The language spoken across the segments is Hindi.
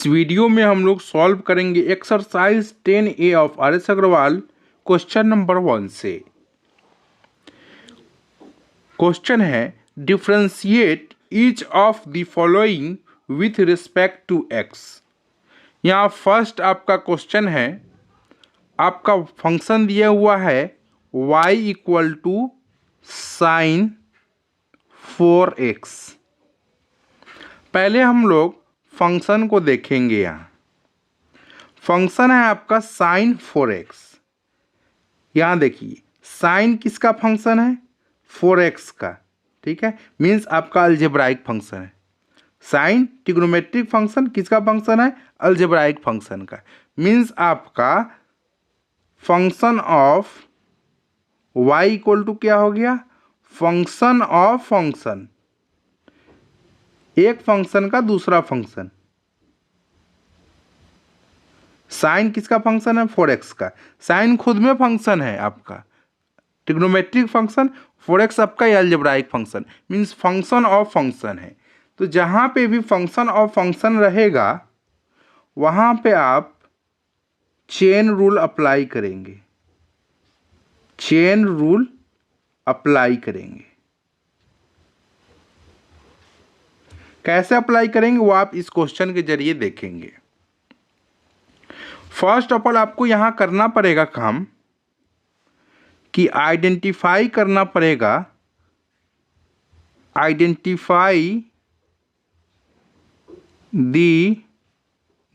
इस वीडियो में हम लोग सॉल्व करेंगे exercise 10A of RS Agarwal question number 1 से। क्वेश्चन है differentiate each of the following with respect to x। यहाँ फर्स्ट आपका क्वेश्चन है, आपका फंक्शन दिया हुआ है y equal to sine 4x। पहले हम लोग फंक्शन को देखेंगे। यहाँ फंक्शन है आपका साइन 4x। यहाँ देखिए साइन किसका फंक्शन है, 4x का, ठीक है। मीन्स आपका अलजेब्राइक फंक्शन है। साइन ट्रिग्नोमेट्रिक फंक्शन किसका फंक्शन है, अलजेब्राइक फंक्शन का। मीन्स आपका function of y equal to क्या हो गया, फंक्शन ऑफ फंक्शन, एक फंक्शन का दूसरा फंक्शन। साइन किसका फंक्शन है, 4x का। साइन खुद में फंक्शन है आपका ट्रिग्नोमेट्रिक फंक्शन, 4x आपका algebraic function, means function of function है। तो जहाँ पे भी फंक्शन ऑफ फंक्शन रहेगा वहाँ पे आप चेन रूल अप्लाई करेंगे, चेन रूल अप्लाई करेंगे। कैसे अप्लाई करेंगे वो आप इस क्वेश्चन के जरिए देखेंगे। फर्स्ट ऑफ ऑल आपको यहां करना पड़ेगा काम कि आइडेंटिफाई करना पड़ेगा, identify the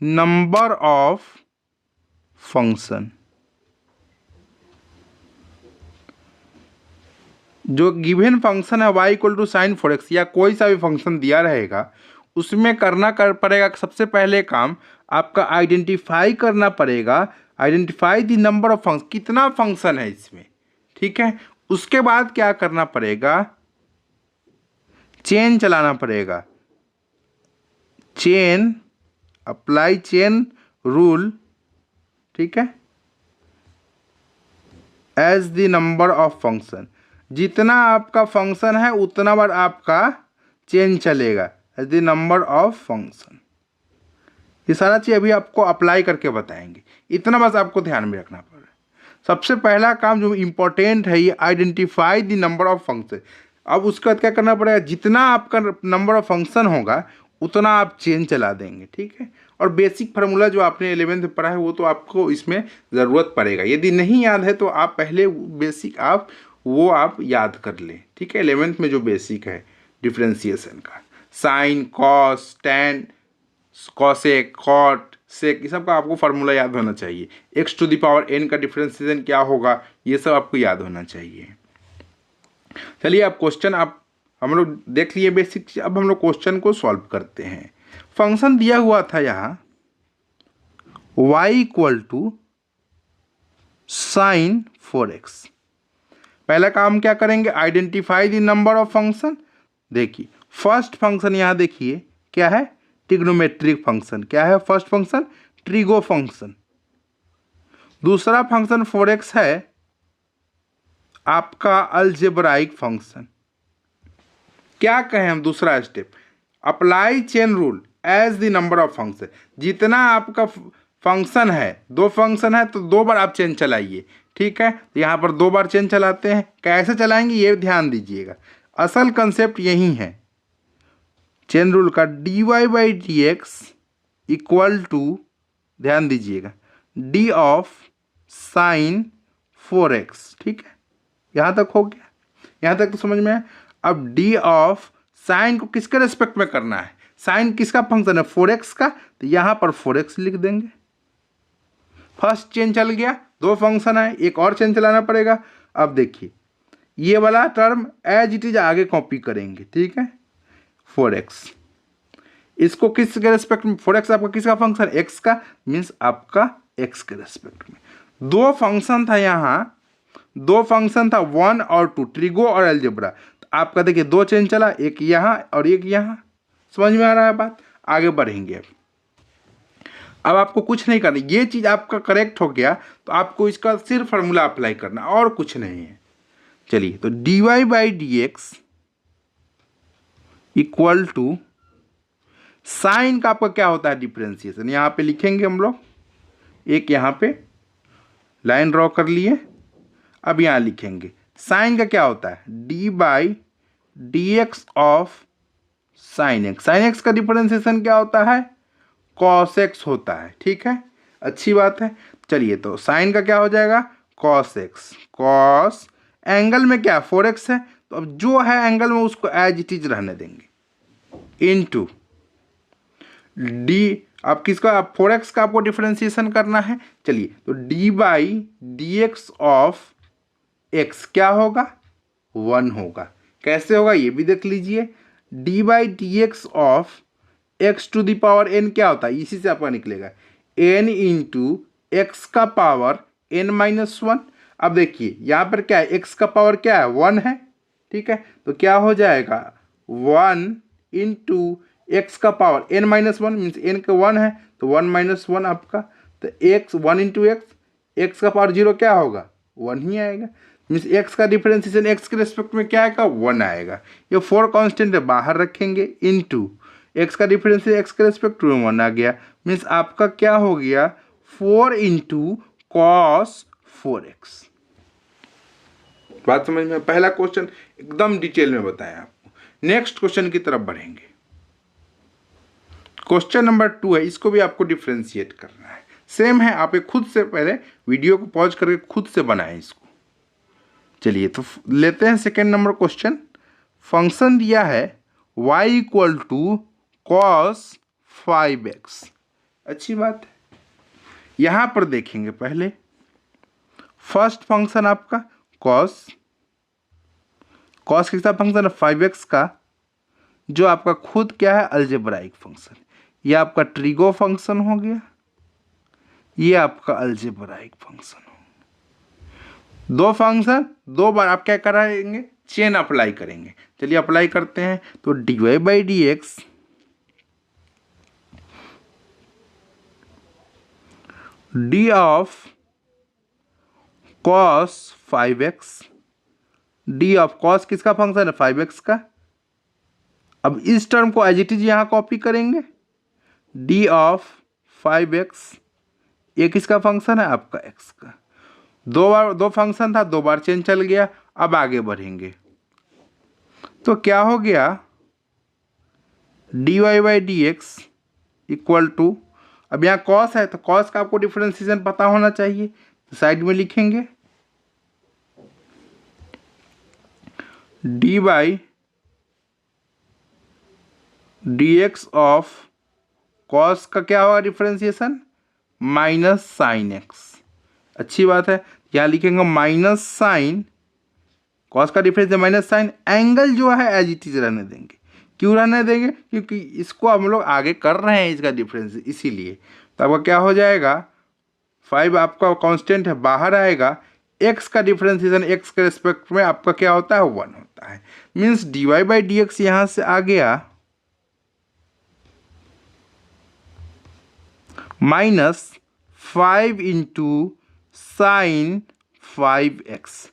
number of function. जो गिवन फंक्शन है y equal to sine 4x या कोई सा भी फंक्शन दिया रहेगा उसमें करना पड़ेगा सबसे पहले काम आपका आइडेंटिफाई करना पड़ेगा, identify the number of function, कितना फंक्शन है इसमें, ठीक है। उसके बाद क्या करना पड़ेगा, चेन चलाना पड़ेगा, चेन अप्लाई चेन रूल, ठीक है। As the number of function, जितना आपका फंक्शन है उतना बार आपका चेन चलेगा as the number of function. ये सारा चीज़ अभी आपको अप्लाई करके बताएंगे, इतना बस आपको ध्यान में रखना पड़ेगा। सबसे पहला काम जो इम्पोर्टेंट है ये identify the number of function. अब उसके बाद क्या करना पड़ेगा, जितना आपका नंबर ऑफ फंक्शन होगा उतना आप चेन चला देंगे, ठीक है। और बेसिक फार्मूला जो आपने 11th में पढ़ा है वो तो आपको इसमें ज़रूरत पड़ेगा। यदि नहीं याद है तो आप पहले बेसिक आप याद कर लें, ठीक है। 11th में जो बेसिक है डिफ्रेंसिएशन का, sine cos tan cosec cot sec, ये सब का आपको फार्मूला याद होना चाहिए। x to the power n का डिफ्रेंसिएशन क्या होगा ये सब आपको याद होना चाहिए। चलिए अब क्वेश्चन हम लोग देख लिए बेसिक। अब हम लोग क्वेश्चन को सॉल्व करते हैं। फंक्शन दिया हुआ था यहाँ y equal to sine 4x। पहला काम क्या करेंगे, identify the number of function. देखिए फर्स्ट फंक्शन यहाँ देखिए क्या है, ट्रिग्नोमेट्रिक फंक्शन। क्या है फर्स्ट फंक्शन, ट्रिगो फंक्शन। दूसरा फंक्शन 4x है आपका अलजेब्राइक फंक्शन। क्या कहें हम दूसरा step, apply chain rule as the number of function. जितना आपका फंक्शन है, दो फंक्शन है तो दो बार आप चेन चलाइए, ठीक है। तो यहाँ पर दो बार चेन चलाते हैं, कैसे चलाएंगे ये ध्यान दीजिएगा। असल कंसेप्ट यही है चेन रूल का, dy by d x equal to, ध्यान दीजिएगा, डी ऑफ साइन 4x, ठीक है। यहाँ तक हो गया, यहाँ तक तो समझ में आया। अब डी ऑफ साइन को किसके रेस्पेक्ट में करना है, साइन किसका फंक्शन है 4x का, तो यहाँ पर 4x लिख देंगे। फर्स्ट चेन चल गया, दो फंक्शन है, एक और चेन चलाना पड़ेगा। अब देखिए ये वाला टर्म एज इट इज आगे कॉपी करेंगे, ठीक है। 4x इसको किसके रेस्पेक्ट में, 4x आपका किसका फंक्शन, x का, मीन्स आपका x के रेस्पेक्ट में। दो फंक्शन था यहाँ, दो फंक्शन था 1 और 2, ट्रिगो और अलजेब्रा। तो आपका देखिए दो चेन चला, एक यहाँ और एक यहाँ। समझ में आ रहा है बात, आगे बढ़ेंगे। अब आपको कुछ नहीं करना, ये चीज़ आपका करेक्ट हो गया तो आपको इसका सिर्फ फार्मूला अप्लाई करना और कुछ नहीं है। चलिए तो dy by d x equal to sine का आपका क्या होता है डिफरेंशिएशन, यहाँ पे लिखेंगे हम लोग, एक यहाँ पे लाइन ड्रॉ कर लिए। अब यहाँ लिखेंगे साइन का क्या होता है, d by d x of sine x. Sine x का डिफरेंशिएशन क्या होता है, कॉस एक्स होता है। ठीक है, अच्छी बात है। चलिए तो साइन का क्या हो जाएगा, कॉस एक्स। कॉस एंगल में क्या 4x है, तो अब जो है एंगल में उसको एज इट इज रहने देंगे, इनटू डी। आप किसका, आप 4x का आपको डिफरेंशिएशन करना है। चलिए तो d by d x of x क्या होगा, 1 होगा। कैसे होगा ये भी देख लीजिए, d by d x of x to the power n क्या होता है, इसी से आपका निकलेगा n इंटू एक्स का पावर n माइनस 1। अब देखिए यहाँ पर क्या है, x का पावर क्या है 1 है। ठीक है, तो क्या हो जाएगा 1 इंटू एक्स का power n minus 1 means n का 1 है, तो 1 माइनस 1 आपका, तो x 1 इंटू एक्स का पावर 0 क्या होगा 1 ही आएगा। मीन्स x का डिफरेंशिएशन x के रेस्पेक्ट में क्या आएगा 1 आएगा। ये 4 कांस्टेंट है बाहर रखेंगे, इनटू x का डिफरेंशिएशन x के रेस्पेक्ट में 1 आ गया। मीन्स आपका क्या हो गया 4 इंटू कॉस 4x। बात समझ में, पहला क्वेश्चन एकदम डिटेल में बताया आपको। नेक्स्ट क्वेश्चन की तरफ बढ़ेंगे। क्वेश्चन नंबर 2 है, इसको भी आपको डिफरेंशिएट करना है। सेम है, आप एक खुद से पहले वीडियो को पॉज करके खुद से बनाएं इसको। चलिए तो लेते हैं सेकेंड नंबर क्वेश्चन। फंक्शन दिया है y equal to cos 5x। अच्छी बात है, यहाँ पर देखेंगे पहले फर्स्ट फंक्शन आपका कॉस किसका फंक्शन है 5x का, जो आपका खुद क्या है अलजेब्राइक फंक्शन। ये आपका ट्रिगो फंक्शन हो गया, ये आपका अलजेब्राइक फंक्शन हो गया। दो फंक्शन दो बार आप क्या कराएंगे, चेन अप्लाई करेंगे। चलिए अप्लाई करते हैं, तो d y by d x d of cos 5x, d of cos किसका फंक्शन है 5x का। अब इस टर्म को एज इट इज यहाँ कॉपी करेंगे, डी ऑफ 5x, ये किसका फंक्शन है आपका x का। दो फंक्शन था, दो बार चेंज चल गया। अब आगे बढ़ेंगे तो क्या हो गया, d y by d x equal to, अब यहाँ कॉस है तो कॉस का आपको डिफरेंशिएशन पता होना चाहिए, तो साइड में लिखेंगे D by d x of cos का क्या होगा डिफरेंशिएशन माइनस साइन एक्स। अच्छी बात है, यहाँ लिखेंगे माइनस साइन, कॉस का डिफरेंशिएशन माइनस साइन, एंगल जो है एज इट इज रहने देंगे। क्यों रहने देंगे, क्योंकि इसको हम लोग आगे कर रहे हैं इसका डिफरेंस, इसीलिए। तो आपका क्या हो जाएगा 5 आपका कांस्टेंट है बाहर आएगा, x का डिफरेंशिएशन x के रिस्पेक्ट में आपका क्या होता है 1 होता है। Means d y by d x यहाँ से आ गया माइनस 5 इंटू साइन 5x।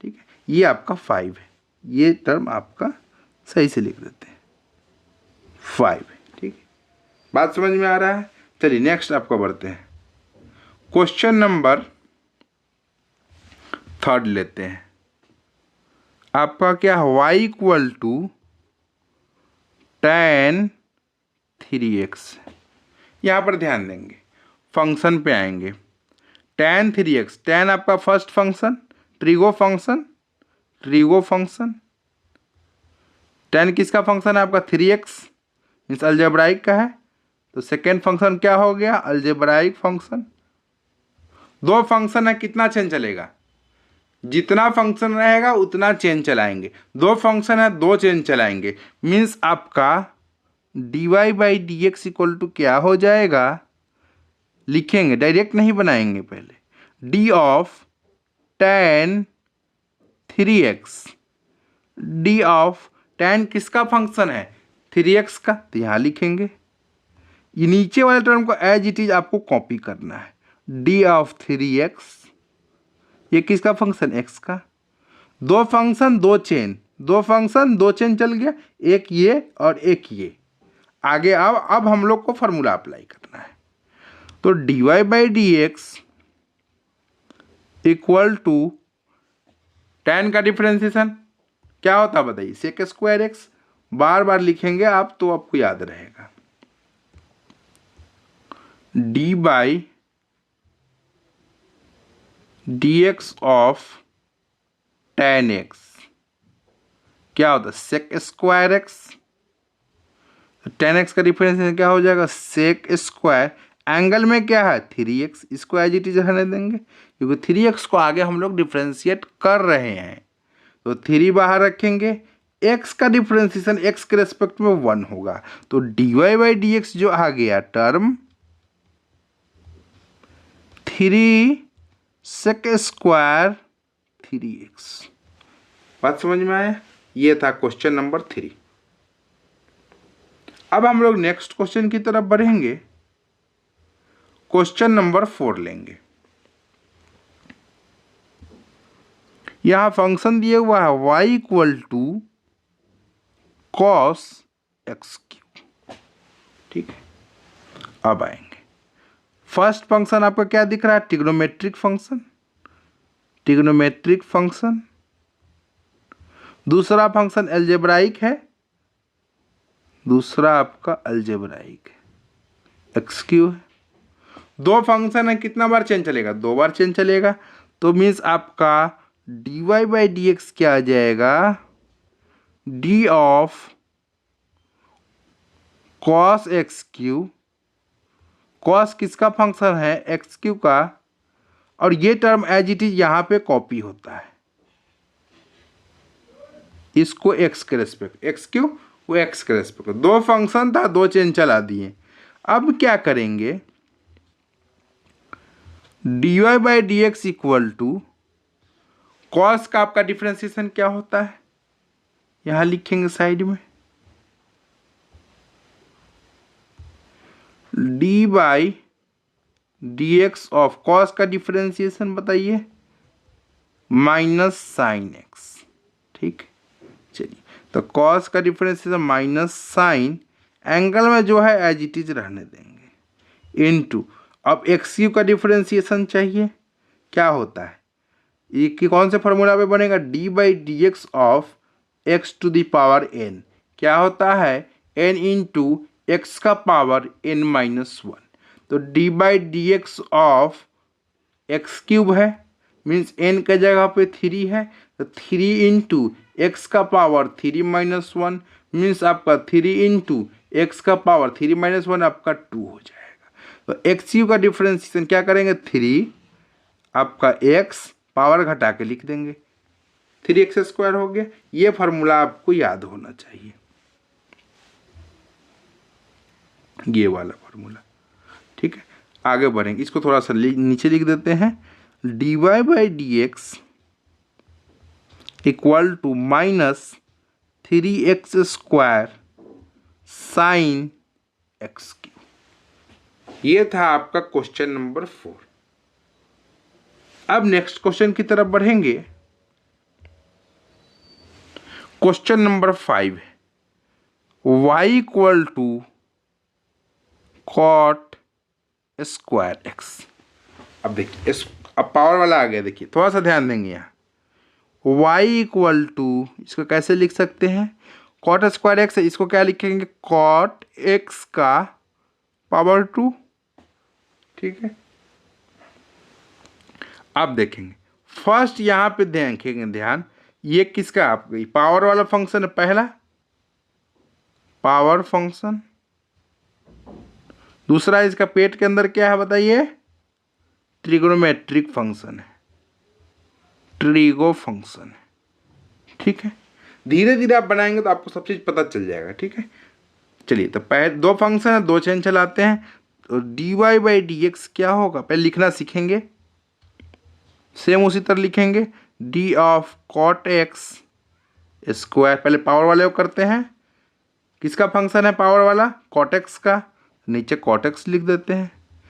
ठीक है, ये आपका 5 है, ये टर्म आपका सही से लिख देते हैं 5। ठीक है, बात समझ में आ रहा है। चलिए नेक्स्ट आपका बढ़ते हैं, क्वेश्चन नंबर 3 लेते हैं। आपका क्या है y equal to tan 3x। यहाँ पर ध्यान देंगे, फंक्शन पे आएंगे, tan 3x, tan आपका first function, trigo function, tan किसका फंक्शन है आपका 3x, मीन्स अलजेब्राइक का है। तो सेकेंड फंक्शन क्या हो गया अलजेब्राइक फंक्शन। दो फंक्शन है, कितना चेन चलेगा, जितना फंक्शन रहेगा उतना चेन चलाएंगे। दो फंक्शन है, दो चेन चलाएंगे। मीन्स आपका d y by d x equal to क्या हो जाएगा, लिखेंगे डायरेक्ट नहीं बनाएंगे, पहले d of tan 3x, d of tan किसका फंक्शन है 3x का, तो यहाँ लिखेंगे। ये नीचे वाले टर्म को एज इट इज आपको कॉपी करना है, डी ऑफ 3x, ये किसका फंक्शन x का। दो फंक्शन दो चेन, दो फंक्शन दो चेन चल गया, एक ये और एक ये। आगे अब हम लोग को फॉर्मूला अप्लाई करना है। तो dy by d x equal to tan का डिफ्रेंसिएशन क्या होता है बताइए, सेक स्क्वायर एक्स। बार बार लिखेंगे आप तो आपको याद रहेगा। D by d x of tan x क्या होता है, sec square x. tan x का डिफरेंशिएशन क्या हो जाएगा, सेक स्क्वायर, एंगल में क्या है 3x, इसको एज इट इज रहने देंगे क्योंकि 3x को आगे हम लोग डिफ्रेंशिएट कर रहे हैं। तो 3 बाहर रखेंगे, x का डिफ्रेंशिएशन x के रेस्पेक्ट में 1 होगा। तो dy बाई डी एक्स जो आ गया टर्म 3 सेक स्क्वायर 3x। बात समझ में आया? ये था क्वेश्चन नंबर 3। अब हम लोग नेक्स्ट क्वेश्चन की तरफ बढ़ेंगे। क्वेश्चन नंबर 4 लेंगे। यहां फंक्शन दिया हुआ है y equal to cos x cube. ठीक है, अब आएंगे। फर्स्ट फंक्शन आपका क्या दिख रहा है, ट्रिग्नोमेट्रिक फंक्शन, ट्रिग्नोमेट्रिक फंक्शन। दूसरा फंक्शन अलजेब्राइक है, दूसरा आपका अलजेब्राइक है, एक्स क्यू है। दो फंक्शन है, कितना बार चेंज चलेगा, 2 बार चेंज चलेगा। तो मीन्स आपका d y by d x क्या आ जाएगा, d of cos x cube. Cos किसका फंक्शन है, एक्स क्यू का, और ये टर्म एज इट इज यहां पे कॉपी होता है, इसको एक्स के रेस्पेक्ट, एक्स क्यू वो एक्स के रेस्पेक्ट। दो फंक्शन था, 2 चेंज चला दिए। अब क्या करेंगे, d y by d x equal to cos का आपका डिफ्रेंसिएशन क्या होता है, यहां लिखेंगे साइड में, D by d x of cos का डिफ्रेंसिएशन बताइए माइनस साइन एक्स। ठीक, चलिए तो कॉस का डिफरेंशिएशन माइनस साइन, एंगल में जो है एज इट इज रहने देंगे, इनटू अब एक्स क्यू का डिफरेंशिएशन चाहिए, क्या होता है ये कि कौन से फॉर्मूला पे बनेगा, d by d x of x to the power n, क्या होता है एन इंटू एक्स का पावर एन माइनस 1। तो d by d x of x cube है, मीन्स एन के जगह पे 3 है, तो 3 इंटू एक्स का पावर 3 माइनस 1, मीन्स आपका 3 इंटू एक्स का पावर 3 माइनस 1 आपका 2 हो जाएगा। तो एक्स क्यू का डिफरेंशिएशन क्या करेंगे, 3 आपका एक्स पावर घटा के लिख देंगे, 3x स्क्वायर हो गया। ये फार्मूला आपको याद होना चाहिए, ये वाला फार्मूला। ठीक है, आगे बढ़ेंगे, इसको थोड़ा सा नीचे लिख देते हैं, d y by d x equal to minus 3x square sine x cube. ये था आपका क्वेश्चन नंबर 4। अब नेक्स्ट क्वेश्चन की तरफ बढ़ेंगे। क्वेश्चन नंबर 5 है y equal to cot square x. अब देखिए, अब पावर वाला आ गया, देखिए थोड़ा सा ध्यान देंगे यहाँ, y इक्वल टू, इसको कैसे लिख सकते हैं, कॉट स्क्वायर एक्स है, इसको क्या लिखेंगे, कॉट एक्स का पावर 2। ठीक है, अब देखेंगे फर्स्ट यहाँ पे देखेंगे ध्यान, ये किसका आपका पावर वाला फंक्शन है, पहला पावर फंक्शन, दूसरा इसका पेट के अंदर क्या है बताइए, ट्रिग्नोमेट्रिक फंक्शन है, ट्रिगो फंक्शन है। ठीक है, धीरे धीरे आप बनाएंगे तो आपको सब चीज़ पता चल जाएगा। ठीक है, चलिए तो पहले 2 फंक्शन है, 2 चेन चलाते हैं। तो d y by d x क्या होगा, पहले लिखना सीखेंगे, सेम उसी तरह लिखेंगे, d of cot x square, पहले पावर वाले को करते हैं, किसका फंक्शन है पावर वाला, कॉट एक्स का, नीचे कॉट एक्स लिख देते हैं।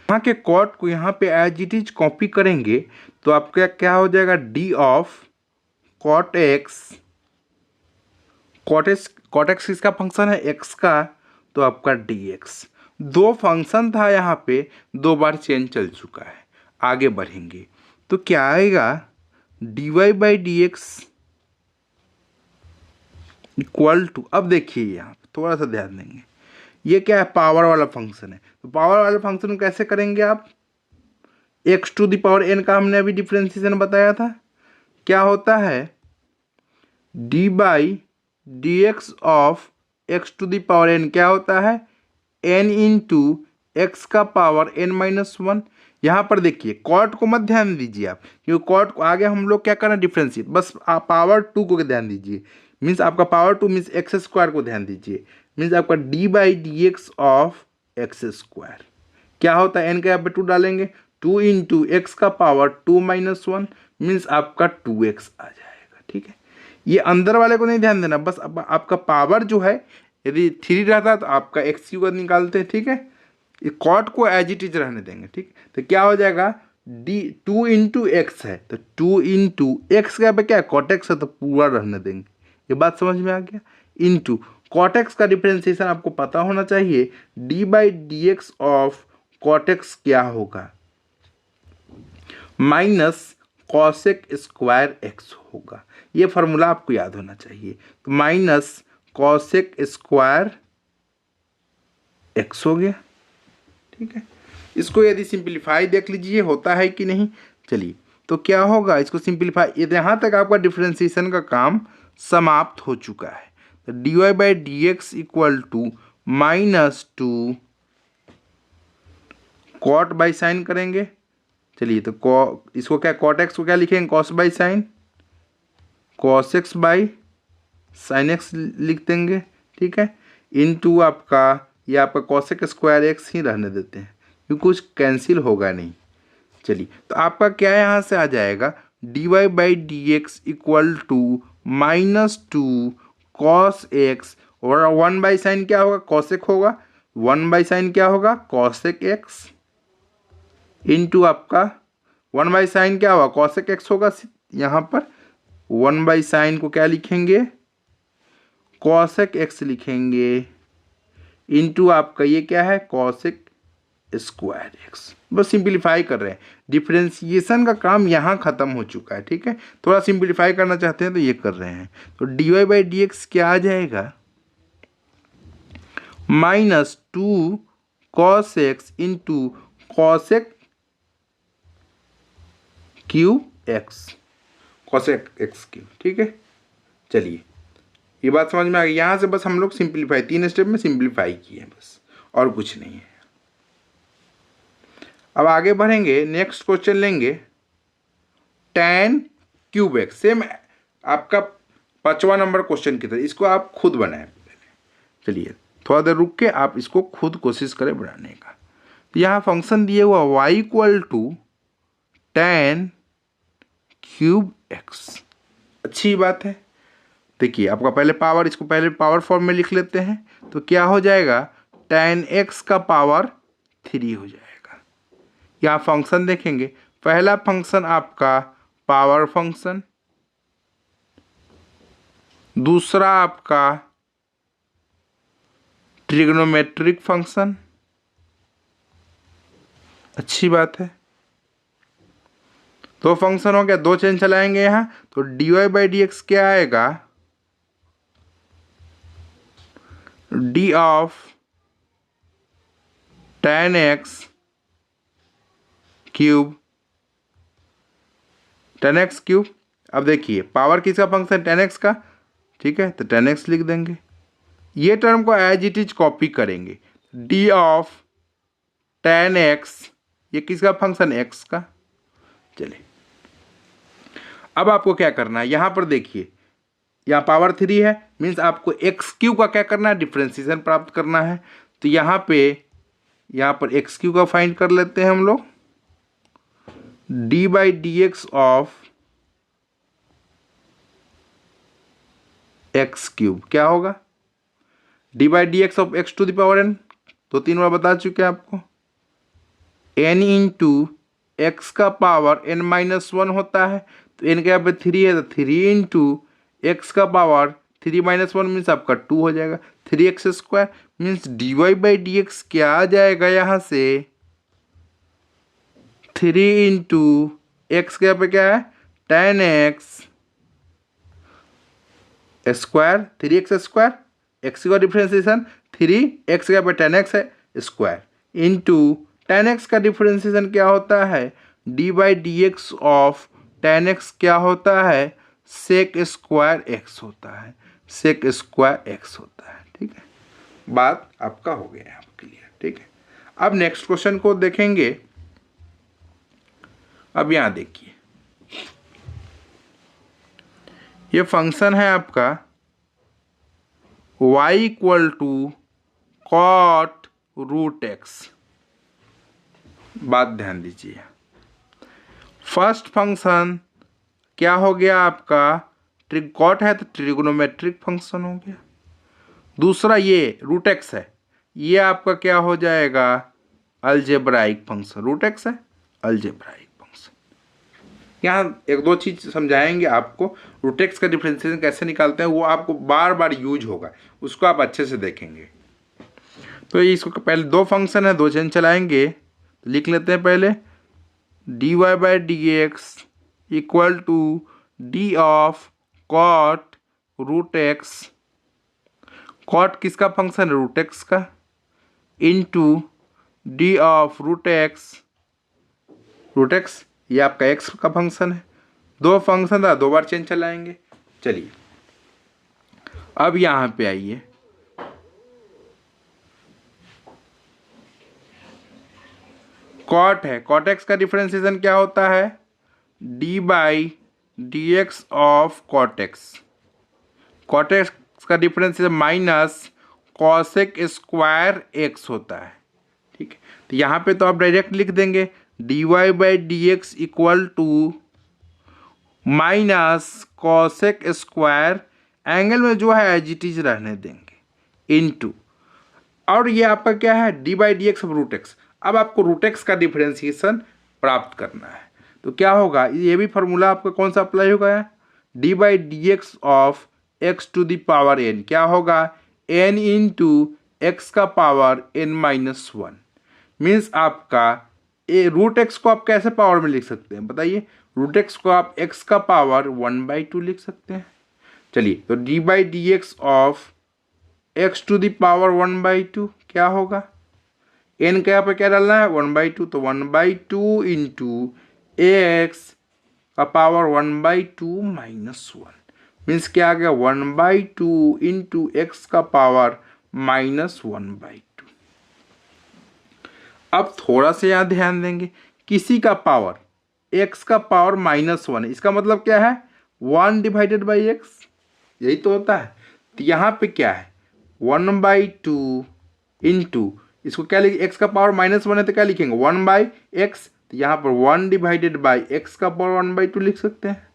यहाँ के कॉट को यहाँ पे एज इट इज कॉपी करेंगे तो आपका क्या हो जाएगा, d of cot x, cot x किसका फंक्शन है, एक्स का, तो आपका dx। दो फंक्शन था यहाँ पे, दो बार चेंज चल चुका है। आगे बढ़ेंगे तो क्या आएगा, dy by d x equal to, अब देखिए यहाँ पे थोड़ा सा ध्यान देंगे, ये क्या है, पावर वाला फंक्शन है। तो पावर वाले फंक्शन को कैसे करेंगे आप, x to the power n का हमने अभी डिफ्रेंसिएशन बताया था, क्या होता है, d by d x of x to the power n क्या होता है, एन इंटू एक्स का पावर एन माइनस वन। यहाँ पर देखिए कॉट को मत ध्यान दीजिए आप, क्योंकि कॉट को आगे हम लोग क्या करना डिफ्रेंशिएट, बस आप पावर टू को ध्यान दीजिए, मीन्स आपका power two means x square को ध्यान दीजिए, मीन्स आपका d by d x of x square क्या होता है, एन का यहाँ पे टू डालेंगे, टू इंटू एक्स का power two minus one means आपका टू एक्स आ जाएगा। ठीक है, ये अंदर वाले को नहीं ध्यान देना, बस आपका पावर जो है यदि थ्री रहता तो आपका एक्स क्यू का निकालते हैं। ठीक है, ये कॉट को एज इट इज रहने देंगे। ठीक, तो क्या हो जाएगा, डी टू इंटू एक्स है तो टू इंटू एक्स का पे क्या है, कॉट एक्स है तो पूरा रहने देंगे। ये बात समझ में आ गया, इंटू कॉट एक्स का डिफरेंशिएशन आपको पता होना चाहिए, d by d x of cot x क्या होगा, माइनस कॉसेक स्क्वायर एक्स होगा। ये फार्मूला आपको याद होना चाहिए। तो माइनस कॉसेक स्क्वायर एक्स हो गया। ठीक है, इसको यदि सिंप्लीफाई देख लीजिए होता है कि नहीं। चलिए तो क्या होगा, इसको सिंप्लीफाई, यहाँ तक आपका डिफरेंशिएशन का काम समाप्त हो चुका है। तो d y by d x equal to minus two cot by sine करेंगे। चलिए तो इसको क्या, कॉट एक्स को क्या लिखेंगे, cos by sine, cos x by sine x लिख देंगे। ठीक है, इनटू आपका ये आपका कॉसेक स्क्वायर एक्स ही रहने देते हैं क्योंकि कुछ कैंसिल होगा नहीं। चलिए तो आपका क्या यहाँ से आ जाएगा, d y by d x equal to minus two cos x, और वन बाई साइन क्या होगा, कॉसेक होगा, वन बाई साइन क्या होगा, कॉसेक एक्स, इनटू आपका वन बाई साइन क्या होगा, कॉसेक एक्स होगा। यहाँ पर वन बाई साइन को क्या लिखेंगे, कॉसेक एक्स लिखेंगे, इनटू आपका ये क्या है, कॉसेक स्क्वायर एक्स। बस सिंप्लीफाई कर रहे हैं, डिफरेंशिएशन का काम यहाँ खत्म हो चुका है। ठीक है, थोड़ा सिंप्लीफाई करना चाहते हैं तो ये कर रहे हैं। तो d y by d x क्या आ जाएगा, minus two cos x into cosec cube x, cosec x cube. ठीक है, चलिए ये बात समझ में आ गई। यहाँ से बस हम लोग सिंप्लीफाई, तीन स्टेप में सिंप्लीफाई किए बस, और कुछ नहीं है। अब आगे बढ़ेंगे, नेक्स्ट क्वेश्चन लेंगे, tan क्यूब एक्स, सेम आपका 5वां नंबर क्वेश्चन की तरह, इसको आप खुद बनाएं। चलिए थोड़ा देर रुक के आप इसको खुद कोशिश करें बनाने का। तो यहाँ फंक्शन दिए हुआ y equal to tan cube x, अच्छी बात है। देखिए आपका पहले पावर, इसको पहले पावर फॉर्म में लिख लेते हैं, तो क्या हो जाएगा, tan x का पावर 3 हो जाएगा। यहाँ फंक्शन देखेंगे, पहला फंक्शन आपका पावर फंक्शन, दूसरा आपका ट्रिग्नोमेट्रिक फंक्शन, अच्छी बात है। दो फंक्शन हो गया, दो चेंज चलाएंगे यहाँ, तो d y by d x क्या आएगा, d of tan x cube, tan x cube. अब देखिए पावर किसका फंक्शन, tan एक्स का। ठीक है, तो tan एक्स लिख देंगे, ये टर्म को एज इट इज कॉपी करेंगे, डी ऑफ tan एक्स, ये किसका फंक्शन, एक्स का। चलिए अब आपको क्या करना है, यहाँ पर देखिए यहाँ पावर 3 है, मीन्स आपको एक्स क्यू का क्या करना है, डिफरेंशिएशन प्राप्त करना है। तो यहाँ पर एक्स क्यू का फाइंड कर लेते हैं हम लोग, d by d x of x cube क्या होगा, d by d x of x to the power n, तो 3 बार बता चुके हैं आपको, एन इंटू एक्स का पावर एन माइनस वन होता है, तो एन के यहाँ पे 3 है तो 3 इंटू एक्स का पावर 3 - 1 मीन्स आपका 2 हो जाएगा। 3x² मीन्स dy/dx क्या आ जाएगा यहाँ से 3 इंटू एक्स के यहाँ पे क्या है 10x स्क्वायर 3x², एक्स का डिफ्रेंसिएशन 3x के यहाँ पे 10x है स्क्वायर इंटू 10x का डिफ्रेंसिएशन क्या होता है d/dx ऑफ 10x क्या होता है sec² x होता है, sec² x होता है। ठीक है, बात आपका हो गया है क्लियर। ठीक है, अब नेक्स्ट क्वेश्चन को देखेंगे। अब यहाँ देखिए, ये फंक्शन है आपका y = cot √x। बात ध्यान दीजिए, फर्स्ट फंक्शन क्या हो गया आपका कॉट है तो ट्रिगोनोमेट्रिक फंक्शन हो गया। दूसरा ये √x है, ये आपका क्या हो जाएगा अलजेब्राइक फंक्शन। √x है अलजेब्राइक फंक्शन। यहाँ एक दो चीज़ समझाएंगे आपको, √x का डिफरेंशिएशन कैसे निकालते हैं वो आपको बार बार यूज होगा, उसको आप अच्छे से देखेंगे। तो इसको पहले दो फंक्शन है, दो चेन चलाएंगे, तो लिख लेते हैं पहले dy/dx = d of cot √x। Cot किसका फंक्शन है √x का, इंटू d ऑफ √x ये आपका x का फंक्शन है। दो फंक्शन था, दो बार चेन चलाएंगे। चलिए अब यहाँ पे आइए, कॉट है, cot x का डिफरेंशिएशन क्या होता है d/dx of cot x। cot x का डिफरेंशिएशन माइनस cosec² x होता है। ठीक है, तो यहाँ पे तो आप डायरेक्ट लिख देंगे dy/dx = माइनस cosec², एंगल में जो है एज इट इज रहने देंगे, इनटू, और ये आपका क्या है d/dx ऑफ √x। अब आपको √x का डिफरेंशिएशन प्राप्त करना है, तो क्या होगा, ये भी फार्मूला आपका कौन सा अप्लाई होगा d/dx ऑफ x⁴n क्या होगा n into x⁴ n-1। Means आपका ये √x को आप कैसे पावर में लिख सकते हैं बताइए, √x को आप x⁴ 1/2 लिख सकते हैं। चलिए, तो d/dx ऑफ x⁴ 1/2 क्या होगा, n के यहाँ पे क्या डालना है 1/2, तो 1/2 इंटू x⁴ 1/2 -1 मीन्स क्या आ गया 1/2 इंटू x⁴ -1/2। अब थोड़ा सा यहाँ ध्यान देंगे, किसी का पावर x का पावर -1 है, इसका मतलब क्या है 1/x, यही तो होता है। तो यहाँ पे क्या है 1/2 इंटू, इसको क्या लिखे x का पावर -1 है तो क्या लिखेंगे 1/x, तो यहाँ पर 1/x⁴ 1/2 लिख सकते हैं।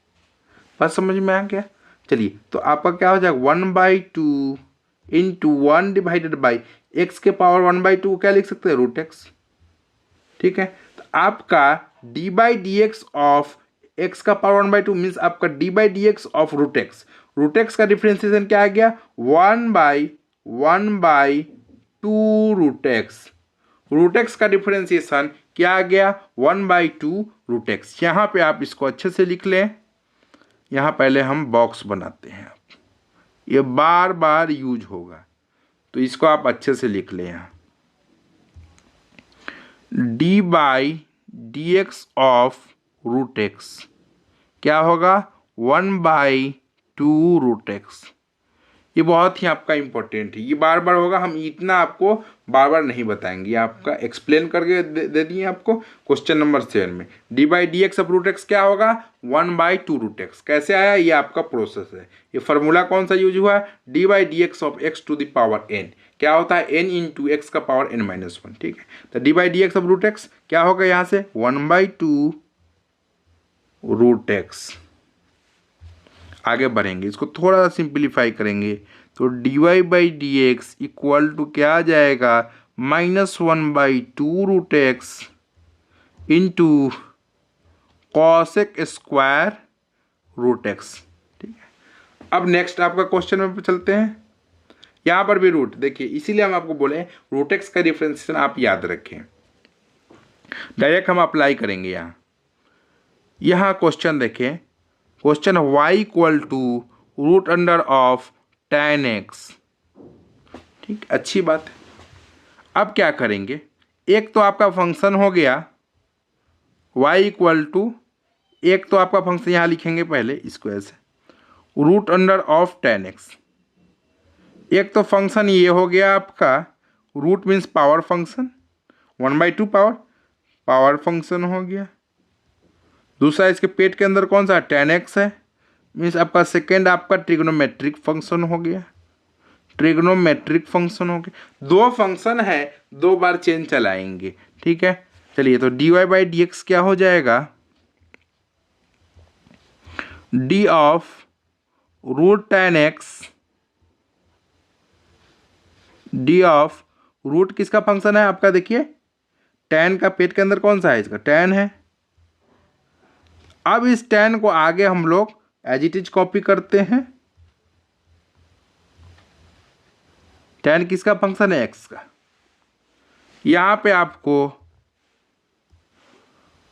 बात समझ में आ गया। चलिए, तो आपका क्या हो जाएगा 1/2 इंटू 1/x⁴ 1/2 क्या लिख सकते हैं √x। ठीक है, तो आपका d/dx ऑफ x⁴ 1/2 मीन्स आपका d/dx ऑफ √x। √x का डिफरेंशिएशन क्या आ गया 1/2 √x। √x का डिफरेंशिएशन क्या आ गया 1/2 √x। यहाँ पे आप इसको अच्छे से लिख लें। यहाँ पहले हम बॉक्स बनाते हैं, ये बार बार यूज होगा, तो इसको आप अच्छे से लिख लें। यहाँ d/dx ऑफ √x क्या होगा 1/2 √x। ये बहुत ही आपका इंपॉर्टेंट है, ये बार बार होगा, हम इतना आपको बार बार नहीं बताएंगे, ये आपका एक्सप्लेन करके दे दिए आपको क्वेश्चन नंबर 7 में। d/dx ऑफ √x क्या होगा 1/2 √x। कैसे आया, ये आपका प्रोसेस है। ये फार्मूला कौन सा यूज हुआ है d/dx ऑफ x⁴ n क्या होता है n इंटू x⁴ n-1। ठीक है, तो d/dx ऑफ √x क्या होगा यहाँ से 1/2 √x। आगे बढ़ेंगे, इसको थोड़ा सा सिंप्लीफाई करेंगे, तो dy/dx = क्या आ जाएगा -1/2 √x इंटू cosec² √x। ठीक है, अब नेक्स्ट आपका क्वेश्चन में चलते हैं। यहाँ पर भी रूट देखिए, इसीलिए हम आपको बोले रूट एक्स का डिफरेंशिएशन आप याद रखें। डायरेक्ट हम अप्लाई करेंगे यहाँ क्वेश्चन देखें, question y equal to root under of tan x। ठीक, अच्छी बात है। अब क्या करेंगे, एक तो आपका फंक्शन हो गया y इक्वल टू, एक तो आपका फंक्शन यहाँ लिखेंगे पहले इसको ऐसे, root under of tan x। एक तो फंक्शन ये हो गया आपका, root means power function, 1/2 power function हो गया। दूसरा इसके पेट के अंदर कौन सा tan x है, मीन्स आपका सेकेंड आपका ट्रिग्नोमेट्रिक फंक्शन हो गया, ट्रिग्नोमेट्रिक फंक्शन हो गया। दो फंक्शन है, दो बार चेन चलाएंगे। ठीक है, चलिए तो dy/dx क्या हो जाएगा, d of root tan x, d of root किसका फंक्शन है आपका, देखिए tan का पेट के अंदर कौन सा है, इसका tan है। अब इस tan को आगे हम लोग एज इट इज कॉपी करते हैं। tan किसका फंक्शन है, x का। यहां पे आपको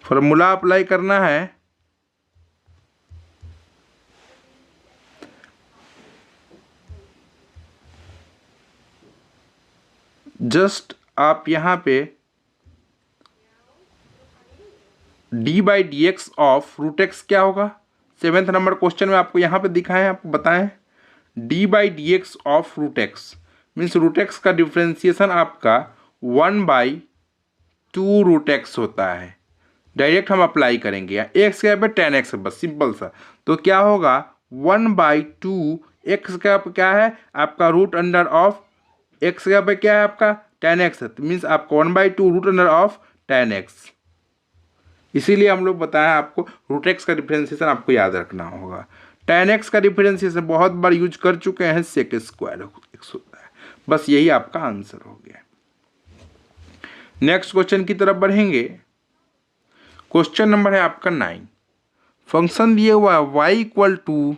फॉर्मूला अप्लाई करना है, जस्ट आप यहां पे d/dx ऑफ रूट एक्स क्या होगा, 7th नंबर क्वेश्चन में आपको यहाँ पे दिखाएं, आपको बताएं d/dx of root x means root x का डिफ्रेंसिएशन आपका 1/2 रूट एक्स होता है। डायरेक्ट हम अप्लाई करेंगे यहाँ, एक्स क्या पे tan x है, बस सिंपल सा। तो क्या होगा 1/2 एक्स का क्या है आपका रूट अंडर ऑफ एक्स का पे क्या है आपका tan x है, मीन्स आपको 1/2 root under of tan x। इसीलिए हम लोग बताएं आपको रूट एक्स का डिफरेंशिएशन आपको याद रखना होगा। tan x का डिफरेंशिएशन बहुत बार यूज कर चुके हैं, सेक स्क्वायर एक्स होता है। बस यही आपका आंसर हो गया। नेक्स्ट क्वेश्चन की तरफ बढ़ेंगे। क्वेश्चन नंबर है आपका 9। फंक्शन दिए हुआ है y equal to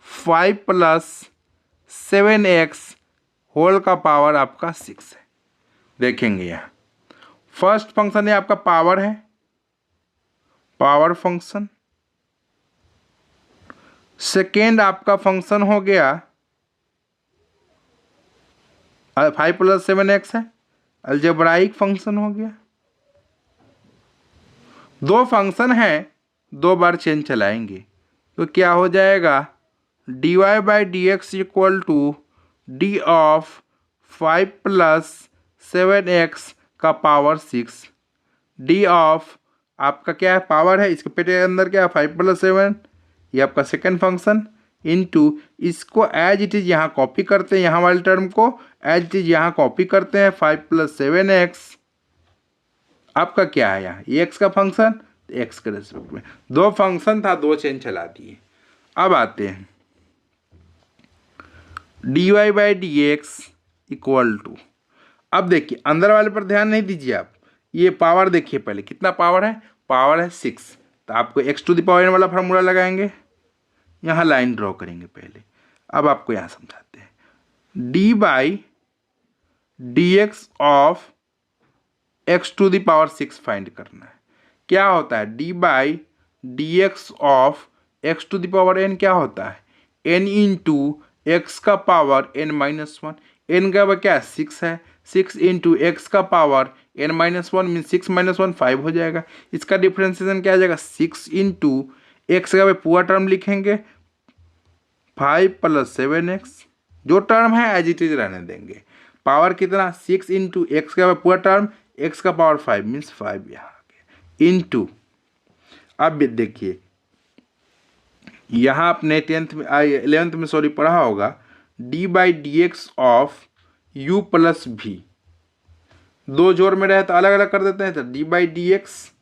5 + 7x whole का पावर आपका 6 है। देखेंगे यहाँ फर्स्ट फंक्शन है आपका पावर है, पावर फंक्शन। सेकेंड आपका फंक्शन हो गया 5 + 7x है, अलजेब्राइक फंक्शन हो गया। दो फंक्शन है, दो बार चेन चलाएंगे तो क्या हो जाएगा dy/dx equal to d of 5 + 7x का पावर 6, d ऑफ आपका क्या है पावर है, इसके पेट के अंदर क्या है 5 + 7, ये आपका सेकेंड फंक्शन इनटू इसको एज इट इज यहाँ कॉपी करते हैं, यहाँ वाले टर्म को एज इट इज यहाँ कॉपी करते हैं 5 + 7x आपका क्या है यहाँ ये x का फंक्शन, x के रेस्पेक्ट में दो फंक्शन था, दो चेन चला दिए। अब आते हैं dy/dx इक्वल टू, अब देखिए अंदर वाले पर ध्यान नहीं दीजिए आप, ये पावर देखिए पहले कितना पावर है, पावर है 6। तो आपको x⁴n वाला फार्मूला लगाएंगे, यहाँ लाइन ड्रॉ करेंगे पहले। अब आपको यहाँ समझाते हैं d/dx ऑफ x⁴ फाइंड करना है। क्या होता है d/dx ऑफ x⁴n क्या होता है n इंटू एक्स का पावर n-1, n का क्या है 6 है, 6 इंटू एक्स का पावर n-1 मीन 6 - 1 5 हो जाएगा। इसका डिफरेंशिएशन क्या आ जाएगा 6 इंटू एक्स का पूरा टर्म लिखेंगे 5 + 7x, जो टर्म है एज इट इज रहने देंगे। पावर कितना 6 इंटू एक्स का पूरा टर्म, एक्स का पावर 5 मीन्स 5 यहाँ आ गया इंटू। अब देखिए यहाँ आपने 11th में सॉरी पढ़ा होगा d/dx ऑफ u + v, दो जोड़ में रहे तो अलग अलग कर देते हैं। तो d/dx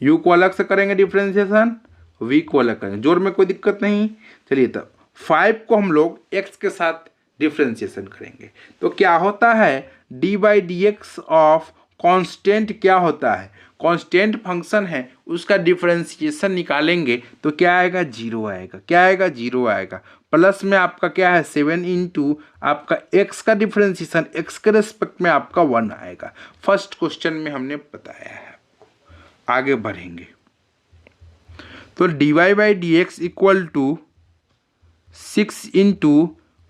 u को अलग से करेंगे डिफरेंशिएशन, v को अलग करेंगे, जोड़ में कोई दिक्कत नहीं। चलिए तब 5 को हम लोग x के साथ डिफरेंशिएशन करेंगे तो क्या होता है d/dx ऑफ कांस्टेंट क्या होता है, कांस्टेंट फंक्शन है उसका डिफरेंशिएशन निकालेंगे तो क्या आएगा, 0 आएगा। क्या आएगा, 0 आएगा। प्लस में आपका क्या है, 7 इंटू आपका x का डिफरेंशिएशन x के रेस्पेक्ट में आपका 1 आएगा। फर्स्ट क्वेश्चन में हमने बताया है आपको। आगे बढ़ेंगे तो dy by d x equal to 6 into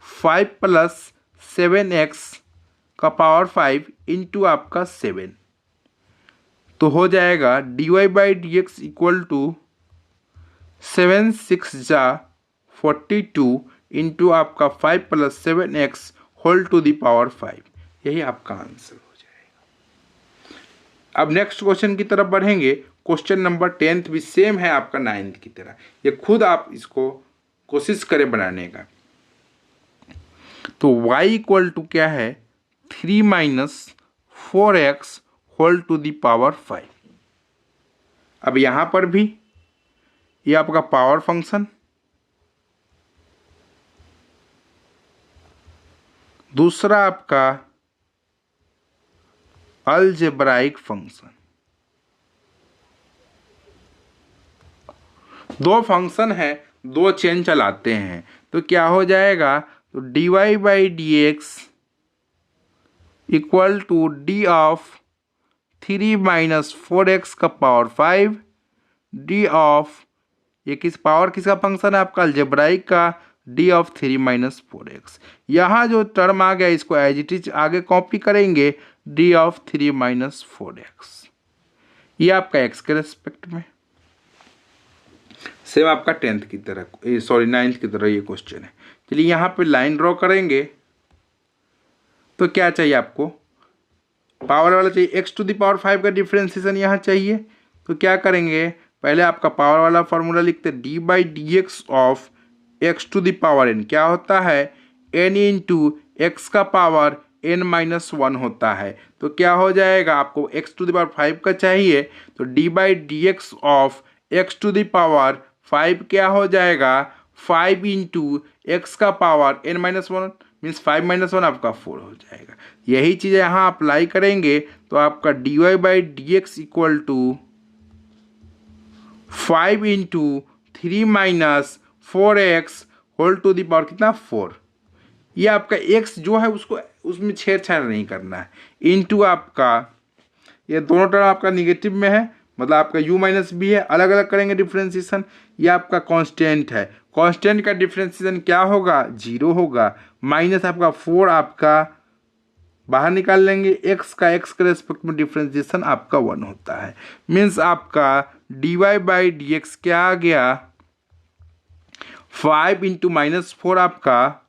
5 plus 7x का पावर 5 इंटू आपका 7 तो हो जाएगा dy by d x equal to 7 6 जा 42 इंटू आपका 5 plus 7x whole to the power 5। यही आपका आंसर हो जाएगा। अब नेक्स्ट क्वेश्चन की तरफ बढ़ेंगे। क्वेश्चन नंबर 10 भी सेम है आपका 9th की तरह। ये खुद आप इसको कोशिश करें बनाने का। तो y इक्वल टू क्या है, 3 minus 4x whole to the power 5। अब यहाँ पर भी ये आपका पावर फंक्शन, दूसरा आपका अलजेब्राइक फंक्शन। दो फंक्शन है, दो चेन चलाते हैं तो क्या हो जाएगा, तो dy by d x equal to d of 3 minus 4x का पावर 5 डी ऑफ, ये किस पावर किसका फंक्शन है आपका, अलजेब्राइक का, डी ऑफ 3 माइनस 4x। यहाँ जो टर्म आ गया इसको एज इट इज आगे कॉपी करेंगे, डी ऑफ 3 माइनस 4x। ये आपका x के रेस्पेक्ट में सेम आपका 10th की तरह, सॉरी 9th की तरह ये क्वेश्चन है। चलिए यहाँ पे लाइन ड्रॉ करेंगे तो क्या चाहिए आपको, पावर वाला चाहिए, x टू द पावर 5 का डिफरेंशिएशन यहाँ चाहिए। तो क्या करेंगे, पहले आपका पावर वाला फॉर्मूला लिखते हैं, d by d x of x to the power n क्या होता है, n इंटू एक्स का पावर n माइनस 1 होता है। तो क्या हो जाएगा, आपको x टू द पावर 5 का चाहिए तो d by d x of x to the power 5 क्या हो जाएगा, 5 इंटू एक्स का power n minus 1 means 5 minus 1 आपका 4 हो जाएगा। यही चीज़ यहाँ अप्लाई करेंगे तो आपका d y by d x equal to 5 into 3 minus 4x whole to the power कितना, 4। ये आपका x जो है उसको उसमें छेड़छाड़ नहीं करना है, इंटू आपका ये दोनों टर्म आपका निगेटिव में है, मतलब आपका u माइनस बी है, अलग अलग करेंगे डिफ्रेंशिएशन। ये आपका कांस्टेंट है, कांस्टेंट का डिफ्रेंशिएशन क्या होगा, 0 होगा, माइनस आपका 4 आपका बाहर निकाल लेंगे, x का x के रेस्पेक्ट में डिफ्रेंशिएशन आपका 1 होता है। मीन्स आपका d y by d x क्या आ गया, 5 इंटू माइनस 4 आपका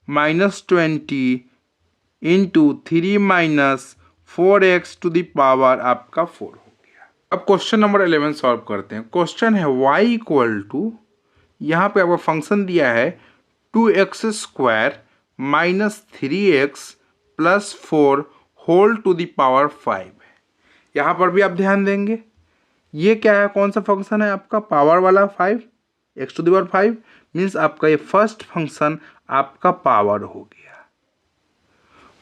minus 20 into 3 minus 4x to the power आपका 4 हो गया। अब क्वेश्चन नंबर 11 सॉल्व करते हैं। क्वेश्चन है y इक्वल टू, यहाँ पे आपका फंक्शन दिया है 2x square minus 3x plus 4 whole to the power 5। यहाँ पर भी आप ध्यान देंगे ये क्या है, कौन सा फंक्शन है आपका, पावर वाला 5, x to the power 5 means आपका ये फर्स्ट फंक्शन आपका पावर हो गया।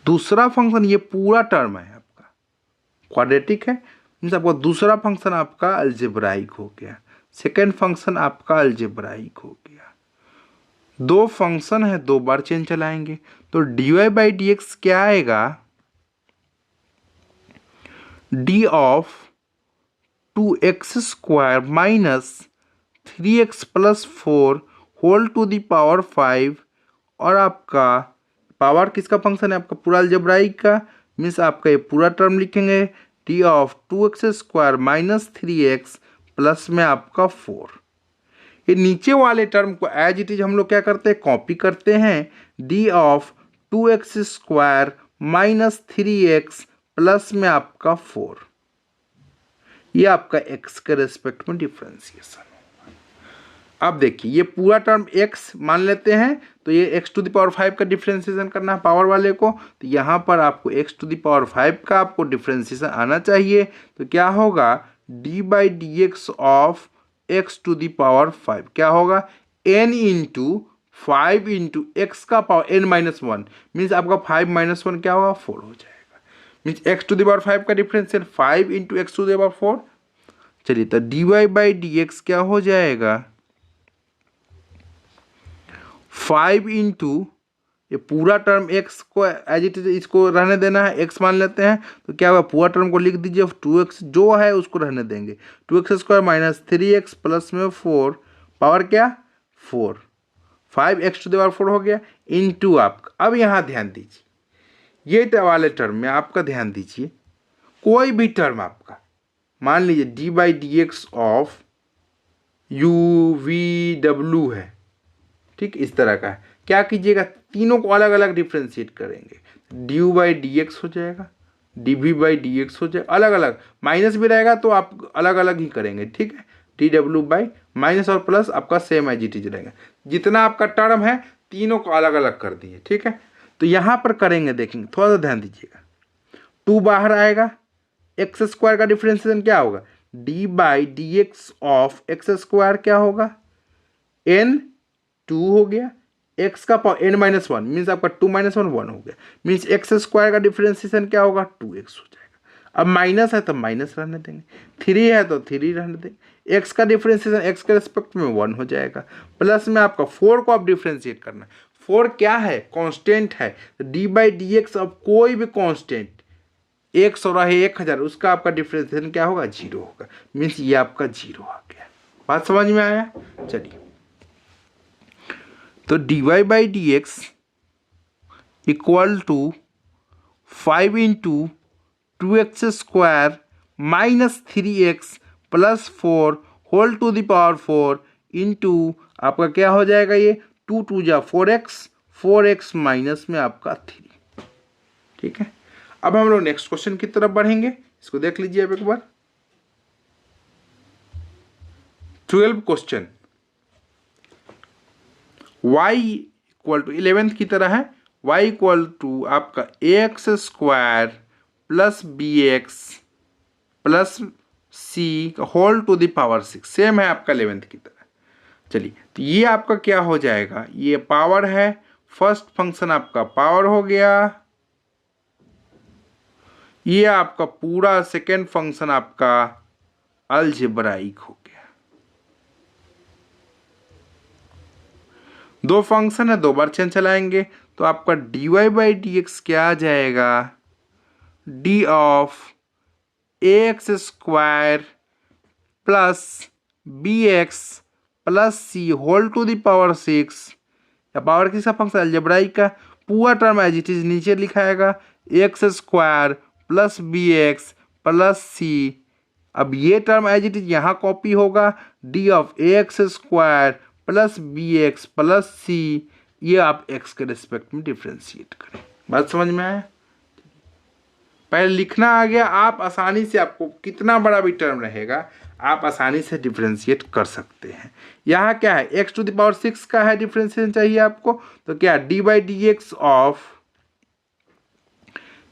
दूसरा फंक्शन ये पूरा टर्म है आपका क्वाड्रेटिक है, मीन्स आपका दूसरा फंक्शन आपका अलजेब्राइक हो गया, सेकेंड फंक्शन आपका अलजेब्राइक हो गया। दो फंक्शन है, दो बार चेन चलाएंगे तो d y by d x क्या आएगा, d of 2x square minus 3x plus 4 whole to the power 5, और आपका पावर किसका फंक्शन है आपका पूरा अलजेब्राइक का, मीन्स आपका ये पूरा टर्म लिखेंगे, d of 2x square minus 3x plus में आपका 4। ये नीचे वाले टर्म को एज इट इज हम लोग क्या करते हैं, कॉपी करते हैं, D of 2x square minus 3x plus में आपका 4। ये आपका x के रेस्पेक्ट में डिफरेंशिएशन। अब देखिए ये पूरा टर्म x मान लेते हैं तो ये x टू द पावर 5 का डिफरेंशिएशन करना है पावर वाले को, तो यहाँ पर आपको x टू द पावर 5 का आपको डिफरेंशिएशन आना चाहिए। तो क्या होगा, d by d x of x to the power 5 क्या होगा, n इंटू 5 इंटू एक्स का पावर n माइनस 1 मीन्स आपका 5 माइनस 1 क्या होगा, 4 हो जाएगा। Means x to the power 5 का differential 5 into x to the power 4 चलिए तो dy बाई डी एक्स क्या हो जाएगा 5 इंटू ये पूरा टर्म x को एज इट इज इसको रहने देना है, x मान लेते हैं तो क्या होगा पूरा टर्म को लिख दीजिए 2x जो है उसको रहने देंगे 2x square minus 3x plus में 4 पावर क्या 4 5x टू द पावर 4 हो गया इंटू आपका। अब यहाँ ध्यान दीजिए ये वाले टर्म में आपका ध्यान दीजिए कोई भी टर्म आपका मान लीजिए d by d x of you V W है, ठीक इस तरह का है। क्या कीजिएगा तीनों को अलग अलग डिफ्रेंशिएट करेंगे, d u by d x हो जाएगा, d v by d x हो जाएगा, अलग अलग माइनस भी रहेगा तो आप अलग अलग ही करेंगे, ठीक है। डी डब्ल्यू बाई माइनस और प्लस आपका सेम एज इट इज रहेगा, जितना आपका टर्म है तीनों को अलग अलग कर दिए, ठीक है। तो यहाँ पर करेंगे देखेंगे थोड़ा सा ध्यान दीजिएगा 2 बाहर आएगा, एक्स स्क्वायर का डिफ्रेंशिएशन क्या होगा d by d x of x square क्या होगा n 2 हो गया, x का पावर n माइनस 1 मीन्स आपका 2 माइनस 1 1 हो गया, मीन्स एक्स स्क्वायर का डिफ्रेंशिएशन क्या होगा 2x हो जाएगा। अब माइनस है तो माइनस रहने देंगे, 3 है तो 3 रहने देंगे, x का डिफ्रेंशिएशन x के रिस्पेक्ट में 1 हो जाएगा, प्लस में आपका 4 को आप डिफ्रेंशिएट करना है। 4 क्या है कांस्टेंट है, डी बाई डी एक्स अब कोई भी कांस्टेंट 100 रहे 1000 उसका आपका डिफ्रेंशिएशन क्या होगा 0 होगा, मीन्स ये आपका 0 आ गया। बात समझ में आया। चलिए तो d y by d x equal to 5 into 2x square minus 3x plus 4 whole to the power 4 into आपका क्या हो जाएगा ये 2 2 जा 4x माइनस में आपका 3, ठीक है। अब हम लोग नेक्स्ट क्वेश्चन की तरफ बढ़ेंगे, इसको देख लीजिए अब एक बार। 12 question y equal to 11th की तरह है, y इक्वल टू आपका x square plus b x plus c whole to the power 6 same है आपका 11th की तरह। चलिए तो ये आपका क्या हो जाएगा, ये पावर है, फर्स्ट फंक्शन आपका पावर हो गया, ये आपका पूरा सेकेंड फंक्शन आपका अलजेब्राइक हो गया। दो फंक्शन है दो बार चेन चलाएंगे तो आपका d y by d x क्या आ जाएगा d of x square plus b x plus c whole to the power 6 या पावर किसका फंक्शन अलजेब्राइक का, पूरा टर्म एज इट इज नीचे लिखाएगा x square plus b x plus c. अब ये टर्म एज इट इज यहाँ कॉपी होगा d of x square plus b x plus c, ये आप एक्स के रिस्पेक्ट में डिफ्रेंशिएट करें। बात समझ में आया। पहले लिखना आ गया, आप आसानी से आपको कितना बड़ा भी टर्म रहेगा आप आसानी से डिफ्रेंशिएट कर सकते हैं। यहाँ क्या है एक्स टू द पावर 6 का है डिफ्रेंशिएशन चाहिए आपको, तो क्या d by d x of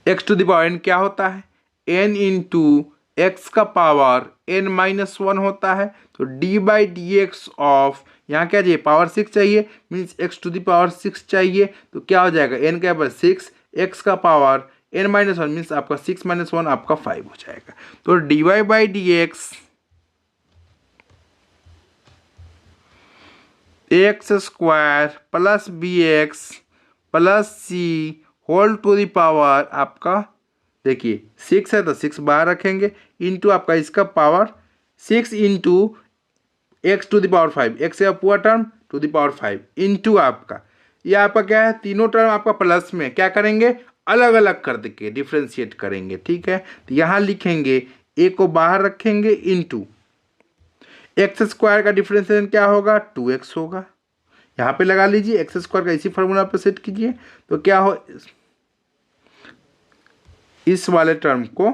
x to the power n क्या होता है एन इंटू एक्स का पावर एन माइनस 1 होता है, तो d by d x of यहाँ क्या चाहिए पावर 6 चाहिए means x to the power 6 चाहिए, तो क्या हो जाएगा एन का पावर 6 एक्स का पावर एन माइनस 1 मीन्स आपका 6 माइनस 1 आपका 5 हो जाएगा। तो d y by d x x square plus b x plus c whole to the power आपका देखिए 6 है तो 6 बाहर रखेंगे इंटू आपका इसका power 6 into x to the power 5 x का पूरा term to the power 5 into आपका ये आपका क्या है तीनों टर्म आपका प्लस में क्या करेंगे अलग अलग कर देंगे डिफ्रेंशिएट करेंगे, ठीक है। तो यहाँ लिखेंगे ए को बाहर रखेंगे इंटू एक्स स्क्वायर का डिफ्रेंशिएशन क्या होगा 2x होगा, यहाँ पे लगा लीजिए एक्स स्क्वायर का इसी फार्मूला पे सेट कीजिए तो क्या हो इस वाले टर्म को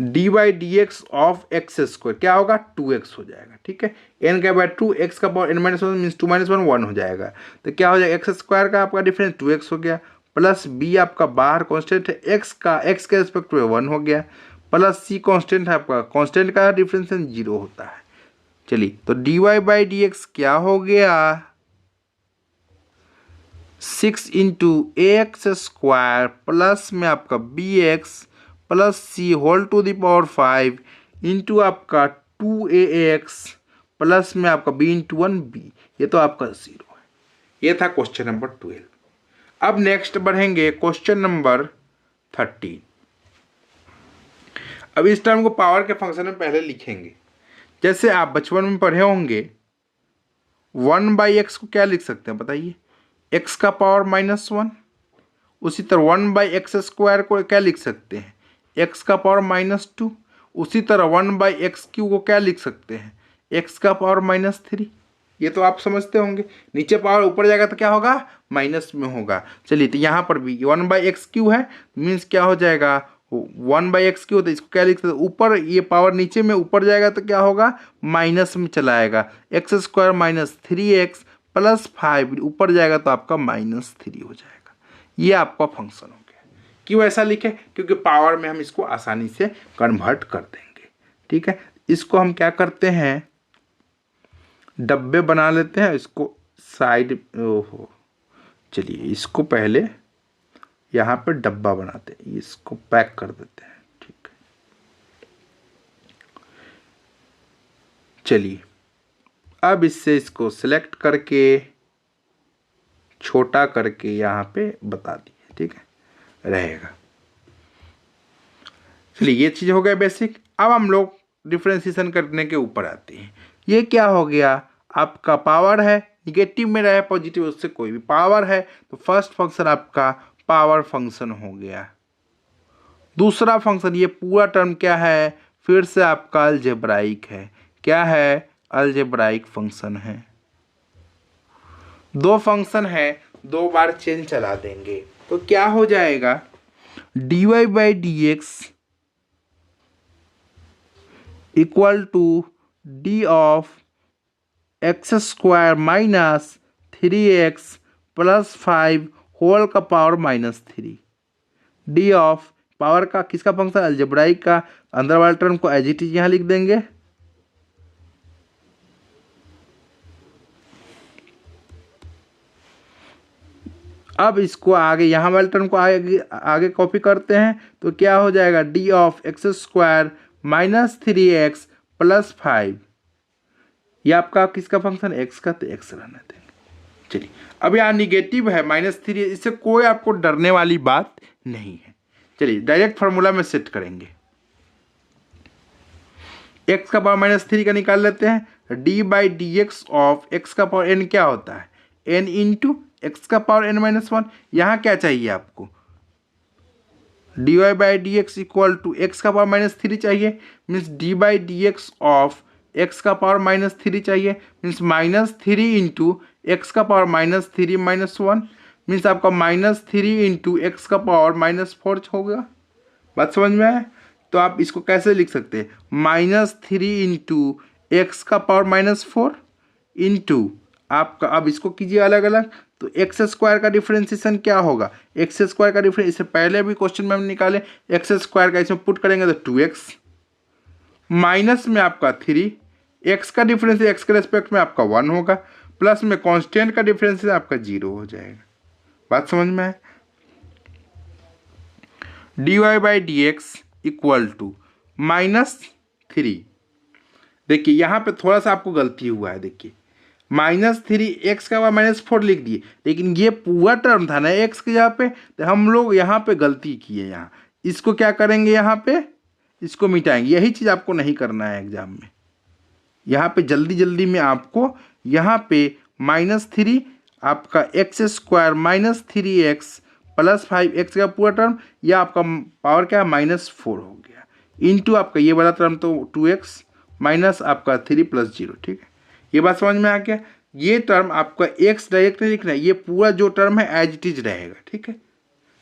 d by d x of x square क्या होगा 2x हो जाएगा, ठीक है। एन का बाय 2 एक्स का power n minus 1 means 2 minus 1 1 हो जाएगा, तो क्या हो जाएगा एक्स स्क्वायर का आपका डिफरेंस 2x हो गया प्लस बी आपका बाहर कांस्टेंट है एक्स का एक्स के रिस्पेक्ट में 1 हो गया प्लस सी कांस्टेंट है आपका कांस्टेंट का डिफरेंस 0 होता है। चलिए तो d y by d x क्या हो गया 6 इंटू एक्स स्क्वायर प्लस में आपका b x plus c whole to the power 5 into आपका 2ax प्लस में आपका b इंटू 1b, ये तो आपका 0 है। ये था क्वेश्चन नंबर 12। अब नेक्स्ट बढ़ेंगे क्वेश्चन नंबर 13। अब इस टर्म को पावर के फंक्शन में पहले लिखेंगे। जैसे आप बचपन में पढ़े होंगे 1/x को क्या लिख सकते हैं बताइए, x का पावर -1। उसी तरह 1/x² को क्या लिख सकते हैं, x का पावर -2। उसी तरह 1/x³ को क्या लिख सकते हैं, x का पावर -3। ये तो आप समझते होंगे। नीचे पावर ऊपर जाएगा तो क्या होगा, माइनस में होगा। चलिए तो यहाँ पर भी 1/x³ है, मीन्स क्या हो जाएगा 1/x³ होता है, इसको क्या लिख सकते हैं, ऊपर ये पावर नीचे में ऊपर जाएगा तो क्या होगा, माइनस में चला आएगा। x² - 3x प्लस 5 ऊपर जाएगा तो आपका -3 हो जाएगा। ये आपका फंक्शन हो गया। क्यों ऐसा लिखे, क्योंकि पावर में हम इसको आसानी से कन्वर्ट कर देंगे। ठीक है, इसको हम क्या करते हैं, डब्बे बना लेते हैं, इसको साइड, ओहो चलिए इसको पहले यहाँ पे डब्बा बनाते हैं, इसको पैक कर देते हैं। ठीक है, चलिए अब इससे इसको सिलेक्ट करके छोटा करके यहाँ पे बता दिए। ठीक है, रहेगा। चलिए ये चीज़ हो गया बेसिक। अब हम लोग डिफ्रेंशिएशन करने के ऊपर आते हैं। ये क्या हो गया, आपका पावर है, निगेटिव में रहे पॉजिटिव, उससे कोई भी पावर है तो फर्स्ट फंक्शन आपका पावर फंक्शन हो गया। दूसरा फंक्शन, ये पूरा टर्म क्या है, फिर से आपका अलजेब्राइक है। क्या है, अलजेब्राइक फंक्शन है। दो फंक्शन है, दो बार चेन चला देंगे तो क्या हो जाएगा, dy/dx equal to d of x² - 3x plus 5 whole का पावर -3। डी ऑफ पावर का किसका फंक्शन, अलजेब्राइक का। अंदर वाले टर्म को एज इट इज यहाँ लिख देंगे। अब इसको आगे यहाँ वाले टर्म को आगे आगे कॉपी करते हैं तो क्या हो जाएगा, d of x² - 3x plus 5। ये आपका किसका फंक्शन, x का, तो x रहने देंगे। चलिए अब यहाँ निगेटिव है -3, इससे कोई आपको डरने वाली बात नहीं है। चलिए डायरेक्ट फार्मूला में सेट करेंगे। x का पावर -3 का निकाल लेते हैं। d/dx ऑफ x का पावर n क्या होता है, n इंटू x का पावर n-1। यहाँ क्या चाहिए आपको, dy/dx इक्वल टू x का पावर -3 चाहिए, मीन्स d/dx ऑफ x का पावर -3 चाहिए, मीन्स -3 इंटू एक्स का पावर -3 - 1, मीन्स आपका -3 इंटू एक्स का पावर -4 होगा। बात समझ में आए, तो आप इसको कैसे लिख सकते हैं, -3 इंटू एक्स का पावर -4 इंटू आपका, अब इसको कीजिए अलग अलग, तो x² का डिफरेंशिएशन क्या होगा, x² का डिफरेंस, इससे पहले भी क्वेश्चन में हम निकाले, x² का इसमें पुट करेंगे तो 2x, माइनस में आपका 3, x का डिफरेंस x के रेस्पेक्ट में आपका 1 होगा, प्लस में कांस्टेंट का डिफरेंस आपका 0 हो जाएगा। बात समझ में आए, dy/dx इक्वल टू -3। देखिए यहाँ पे थोड़ा सा आपको गलती हुआ है, देखिए -3 x का पावर -4 लिख दिए, लेकिन ये पूरा टर्म था ना x के यहाँ पे, तो हम लोग यहाँ पे गलती किए। यहाँ इसको क्या करेंगे, यहाँ पे इसको मिटाएंगे। यही चीज़ आपको नहीं करना है एग्जाम में। यहाँ पे जल्दी जल्दी में आपको यहाँ पे -3 आपका x² - 3x प्लस 5x का पूरा टर्म, या आपका पावर क्या है -4 हो गया, इंटू आपका ये वाला टर्म तो 2x माइनस आपका 3 + 0। ठीक है, ये बात समझ में आ गया। ये टर्म आपका x डायरेक्ट नहीं लिखना है, ये पूरा जो टर्म है एज इट इज रहेगा। ठीक है,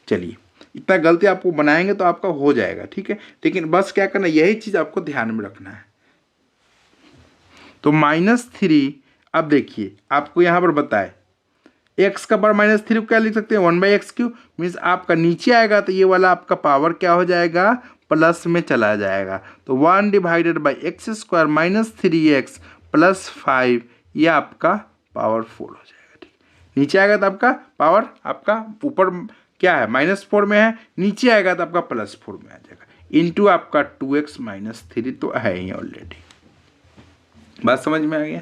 चलिए इतना गलती आपको बनाएंगे तो आपका हो जाएगा। ठीक है, लेकिन बस क्या करना है, यही चीज़ आपको ध्यान में रखना है। तो -3, अब देखिए आपको यहाँ पर बताए x का पावर -3 क्या लिख सकते हैं, 1/x³, मीन्स आपका नीचे आएगा तो ये वाला आपका पावर क्या हो जाएगा, प्लस में चला जाएगा। तो 1/x² - 3x प्लस 5, ये आपका पावर 4 हो जाएगा। ठीक, नीचे आएगा तो आपका पावर आपका ऊपर क्या है -4 में है, नीचे आएगा तो आपका +4 में आ जाएगा। इंटू आपका 2x माइनस 3 तो है ही ऑलरेडी। बात समझ में आ गया।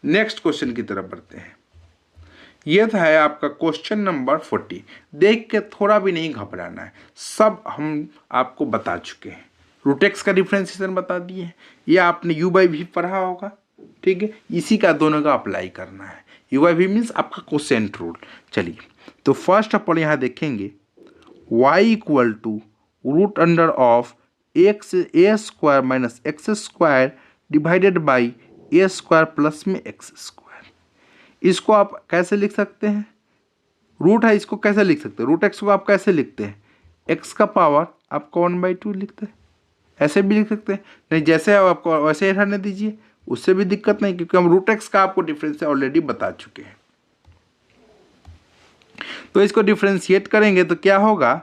नेक्स्ट क्वेश्चन की तरफ बढ़ते हैं। ये था है आपका क्वेश्चन नंबर 40। देख के थोड़ा भी नहीं घबराना है, सब हम आपको बता चुके हैं। रूट एक्स का डिफ्रेंसिएशन बता दिए हैं, ये आपने यू बाई वी पढ़ा होगा, ठीक है। इसी का दोनों का अप्लाई करना है। यू बाई वी मीन्स आपका कोसेंट रूल। चलिए तो फर्स्ट अपन यहाँ देखेंगे y equal to root under of x a square minus x square divided by a square plus में एक्स स्क्वायर। इसको आप कैसे लिख सकते हैं, रूट है, इसको कैसे लिख सकते हैं, रूट एक्स को आप कैसे लिखते हैं, एक्स का पावर आपको 1/2 लिखते हैं, ऐसे भी लिख सकते हैं, नहीं जैसे है आपको वैसे ही रहने दीजिए, उससे भी दिक्कत नहीं, क्योंकि हम रूट एक्स का आपको डिफरेंस ऑलरेडी बता चुके हैं। तो इसको डिफ्रेंशिएट करेंगे तो क्या होगा,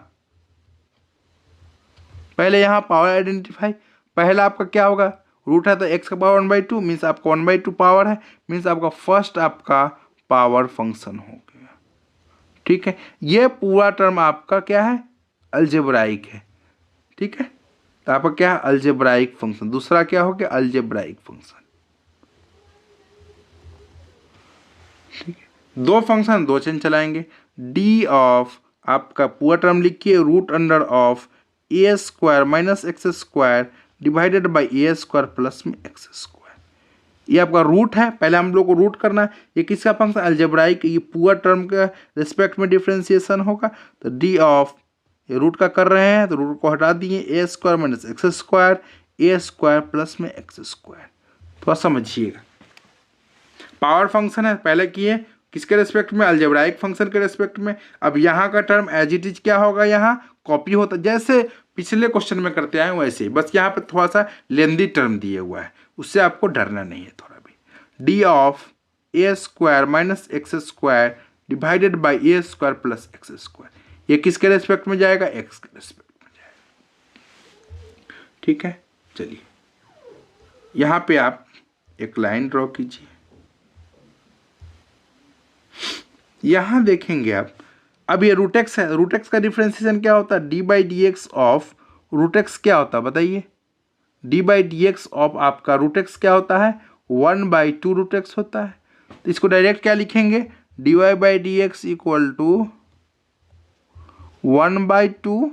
पहले यहाँ पावर आइडेंटिफाई, पहला आपका क्या होगा, रूट है तो एक्स का पावर 1/2 मीन्स आपका 1/2 पावर है, मीन्स आपका फर्स्ट आपका पावर फंक्शन हो गया, ठीक है। ये पूरा टर्म आपका क्या है, अलजेब्राइक है, ठीक है। तो आपका क्या है, अलजेब्राइक फंक्शन। दूसरा क्या हो गया, अलजेब्राइक फंक्शन, ठीक है। दो फंक्शन दो चेन चलाएंगे, डी ऑफ आपका पूरा टर्म लिखिए root under of a square minus x square divided by a square plus में एक्स स्क्वायर। ये आपका रूट है, पहले हम लोग को रूट करना है, ये किसका फंक्शन, अलजेब्राइक, ये पूरा टर्म के रिस्पेक्ट में डिफ्रेंसिएशन होगा। तो डी ऑफ, ये रूट का कर रहे हैं तो रूट को हटा दिए, ए स्क्वायर माइनस एक्स स्क्वायर ए स्क्वायर प्लस में एक्स स्क्वायर। थोड़ा समझिएगा, पावर फंक्शन है, पहले किए किसके रेस्पेक्ट में, अलजेब्राइक फंक्शन के रेस्पेक्ट में। अब यहाँ का टर्म एज इट इज क्या होगा, यहाँ कॉपी होता, जैसे पिछले क्वेश्चन में करते आए वैसे ही, बस यहाँ पे थोड़ा सा लेंदी टर्म दिए हुआ है, उससे आपको डरना नहीं है थोड़ा भी। D of a square minus x square divided by a square plus x square, ये किसके रेस्पेक्ट में जाएगा, एक्स के रेस्पेक्ट में जाएगा, ठीक है। चलिए यहाँ पे आप एक लाइन ड्रॉ कीजिए, यहां देखेंगे आप, अब ये रूट एक्स है, रूट एक्स का डिफ्रेंसिएशन क्या होता है, d by d x of root x क्या होता है बताइए, d by d x of आपका रूट एक्स क्या होता है, 1/2 रूट एक्स होता है। तो इसको डायरेक्ट क्या लिखेंगे, d y by d x equal to 1/2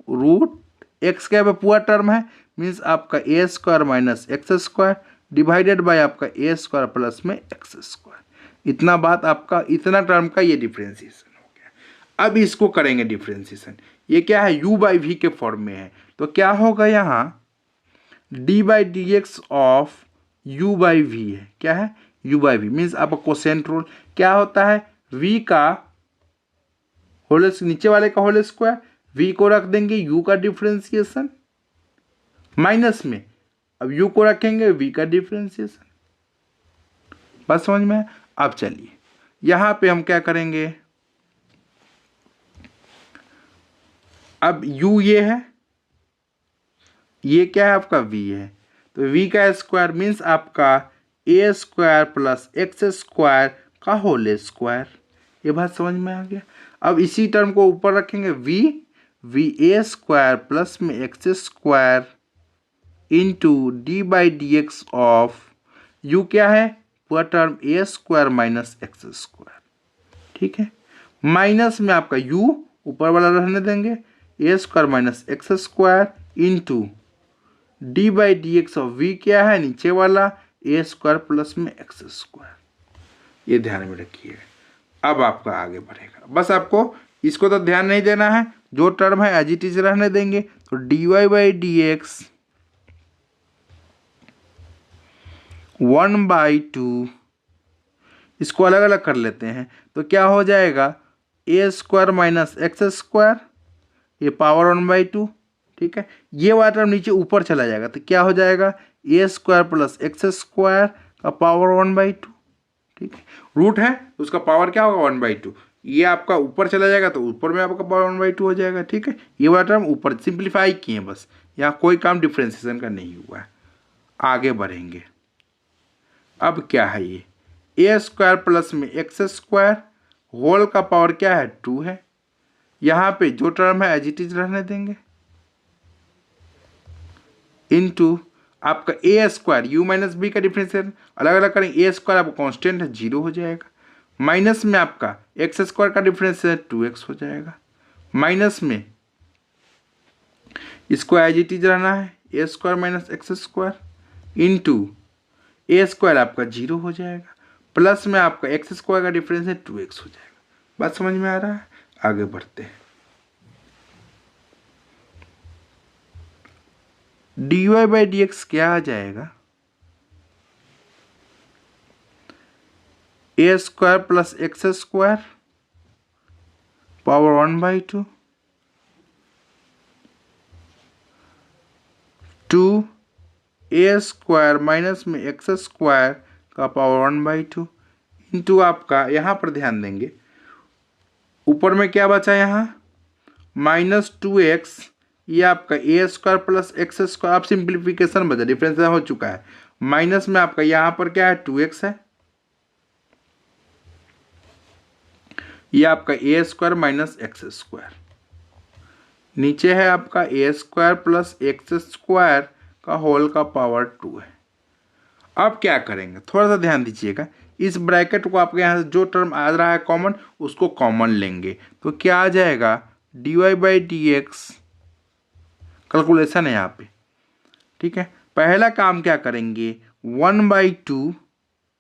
root x क्या पूरा टर्म है, मीन्स आपका a square minus x square divided by आपका ए स्क्वायर प्लस में एक्स स्क्वायर। इतना बात आपका, इतना टर्म का ये डिफ्रेंसिएशन हो गया। अब इसको करेंगे डिफ्रेंसिएशन, ये क्या है, u बाई वी के फॉर्म में है, तो क्या होगा यहाँ d by d x of u by v है, क्या है, u बाई वी मीन्स आपका कोसेंट रूल क्या होता है, v का होल, नीचे वाले का होल स्क्वायर, v को रख देंगे u का डिफ्रेंसिएशन माइनस में, अब u को रखेंगे v का डिफ्रेंसिएशन। बात समझ में है। अब चलिए यहां पे हम क्या करेंगे, अब u ये है, ये क्या है आपका v है, तो v का स्क्वायर मीन्स आपका a square plus x square का होल स्क्वायर। ये बात समझ में आ गया। अब इसी टर्म को ऊपर रखेंगे, वी ए स्क्वायर प्लस में x square into d by d x of u क्या है, पूरा टर्म ए स्क्वायर माइनस एक्स स्क्वायर, ठीक है। माइनस में आपका u ऊपर वाला रहने देंगे, a square minus x square into d by d x of v क्या है, नीचे वाला ए स्क्वायर प्लस में एक्स स्क्वायर। ये ध्यान में रखिएगा। अब आपका आगे बढ़ेगा, बस आपको इसको तो ध्यान नहीं देना है, जो टर्म है एज इट इज रहने देंगे। तो d y by d x 1/2, इसको अलग अलग कर लेते हैं तो क्या हो जाएगा, a square minus x square, ये पावर 1/2, ठीक है। ये वाला टर्म नीचे ऊपर चला जाएगा तो क्या हो जाएगा, a square plus x square का पावर 1/2, ठीक है। रूट है तो उसका पावर क्या होगा 1/2, ये आपका ऊपर चला जाएगा तो ऊपर में आपका पावर 1/2 हो जाएगा, ठीक है। ये वाला टर्म ऊपर सिंप्लीफाई किए, बस यहाँ कोई काम डिफ्रेंसिएशन का नहीं हुआ है। आगे बढ़ेंगे, अब क्या है, ये ए स्क्वायर प्लस में एक्स स्क्वायर होल का पावर क्या है 2 है, यहाँ पे जो टर्म है एज इट इज रहने देंगे, इंटू आपका a square, you minus B का डिफरेंशियल अलग अलग करेंगे, ए स्क्वायर आपका कांस्टेंट है 0 हो जाएगा, माइनस में आपका एक्स स्क्वायर का डिफरेंस है 2x हो जाएगा, माइनस में इसको एज इट इज रहना है a square minus x square into a square आपका 0 हो जाएगा, प्लस में आपका एक्स स्क्वायर का डिफरेंस है 2x हो जाएगा। बात समझ में आ रहा है? आगे बढ़ते हैं। dy बाई डी एक्स क्या आ जाएगा? A square plus x square power 1/2 to a square minus में एक्स स्क्वायर का पावर 1/2 इंटू आपका, यहाँ पर ध्यान देंगे ऊपर में क्या बचा, यहाँ -2x, ये आपका a square plus x square, आप सिंप्लीफिकेशन बचा, डिफरेंस हो चुका है, माइनस में आपका यहाँ पर क्या है 2x है, ये आपका a square minus x square, नीचे है आपका a square plus x square का होल का पावर 2 है। अब क्या करेंगे, थोड़ा सा ध्यान दीजिएगा, इस ब्रैकेट को आपके यहाँ से जो टर्म आ रहा है कॉमन उसको कॉमन लेंगे, तो क्या आ जाएगा dy by d x, calculation है यहाँ पे, ठीक है। पहला काम क्या करेंगे 1/2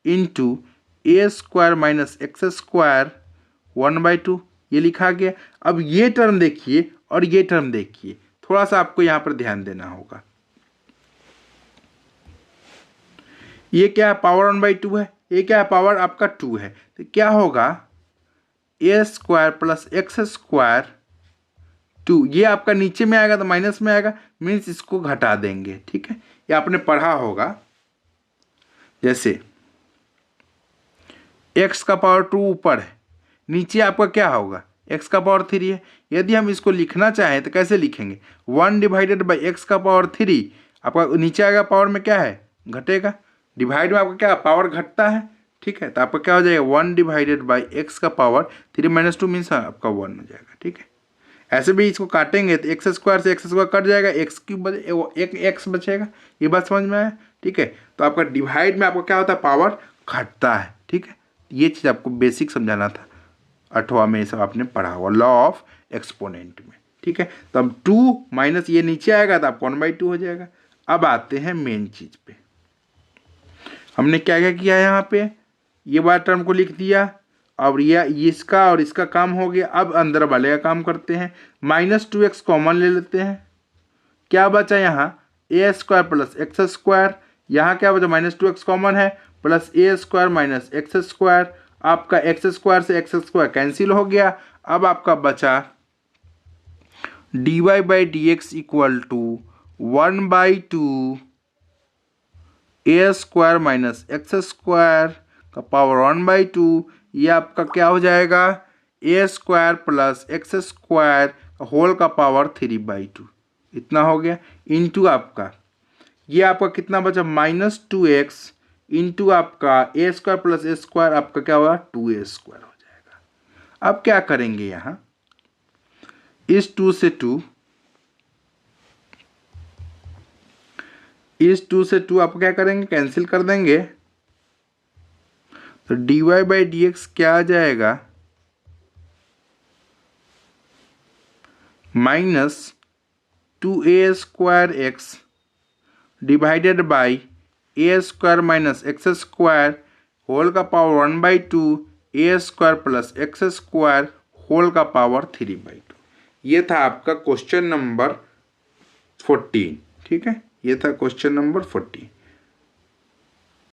into a square minus x square 1/2, ये लिखा गया। अब ये टर्म देखिए और ये टर्म देखिए, थोड़ा सा आपको यहाँ पर ध्यान देना होगा, ये क्या है पावर 1/2 है, ये क्या है पावर आपका 2 है, तो क्या होगा ए स्क्वायर प्लस एक्स स्क्वायर 2, ये आपका नीचे में आएगा तो माइनस में आएगा, मीन्स इसको घटा देंगे, ठीक है। ये आपने पढ़ा होगा, जैसे x का पावर 2 ऊपर है, नीचे आपका क्या होगा x का पावर 3 है। यदि हम इसको लिखना चाहें तो कैसे लिखेंगे 1 डिवाइडेड बाई एक्स का पावर 3, आपका नीचे आएगा पावर में क्या है घटेगा, डिवाइड में आपका क्या पावर घटता है, ठीक है। तो आपका क्या हो जाएगा 1 डिवाइडेड बाई एक्स का पावर 3 माइनस 2 मीन्स आपका 1 हो जाएगा, ठीक है। ऐसे भी इसको काटेंगे तो एक्स स्क्वायर से एक्स स्क्वायर कट जाएगा, एक्स क्यूब एक एक्स बचेगा, ये बात समझ में आया, ठीक है। तो आपका डिवाइड में आपका क्या होता है पावर घटता है, ठीक है। ये चीज़ आपको बेसिक समझाना था, 8वां में ये सब आपने पढ़ा हुआ लॉ ऑफ एक्सपोनेंट में, ठीक है। तो अब 2 माइनस ये नीचे आएगा तो आपको 1/2 हो जाएगा। अब आते हैं मेन चीज़ पे, हमने क्या क्या किया यहाँ पे, ये बार टर्म को लिख दिया और ये इसका और इसका काम हो गया। अब अंदर वाले का काम करते हैं, -2x कॉमन ले लेते हैं, क्या बचा यहाँ a square plus x square, यहाँ क्या बचा -2x कॉमन है plus a square minus x square, आपका एक्स स्क्वायर से एक्स स्क्वायर कैंसिल हो गया। अब आपका बचा dy by d x equal to 1/2 a square minus x square का पावर 1/2, ये आपका क्या हो जाएगा a square plus x square whole का पावर 3/2, इतना हो गया। इंटू आपका ये आपका कितना बचा -2x इंटू आपका a square plus a square, आपका क्या होगा 2a स्क्वायर हो जाएगा। अब क्या करेंगे यहाँ इस 2 से 2, इस 2 से 2 आप क्या करेंगे कैंसिल कर देंगे, तो dy बाई डी एक्स क्या आ जाएगा -2a square x divided by a square minus x square whole का power 1/2 a square plus x square whole का पावर 3/2। ये था आपका क्वेश्चन नंबर 14, ठीक है, ये था क्वेश्चन नंबर 14।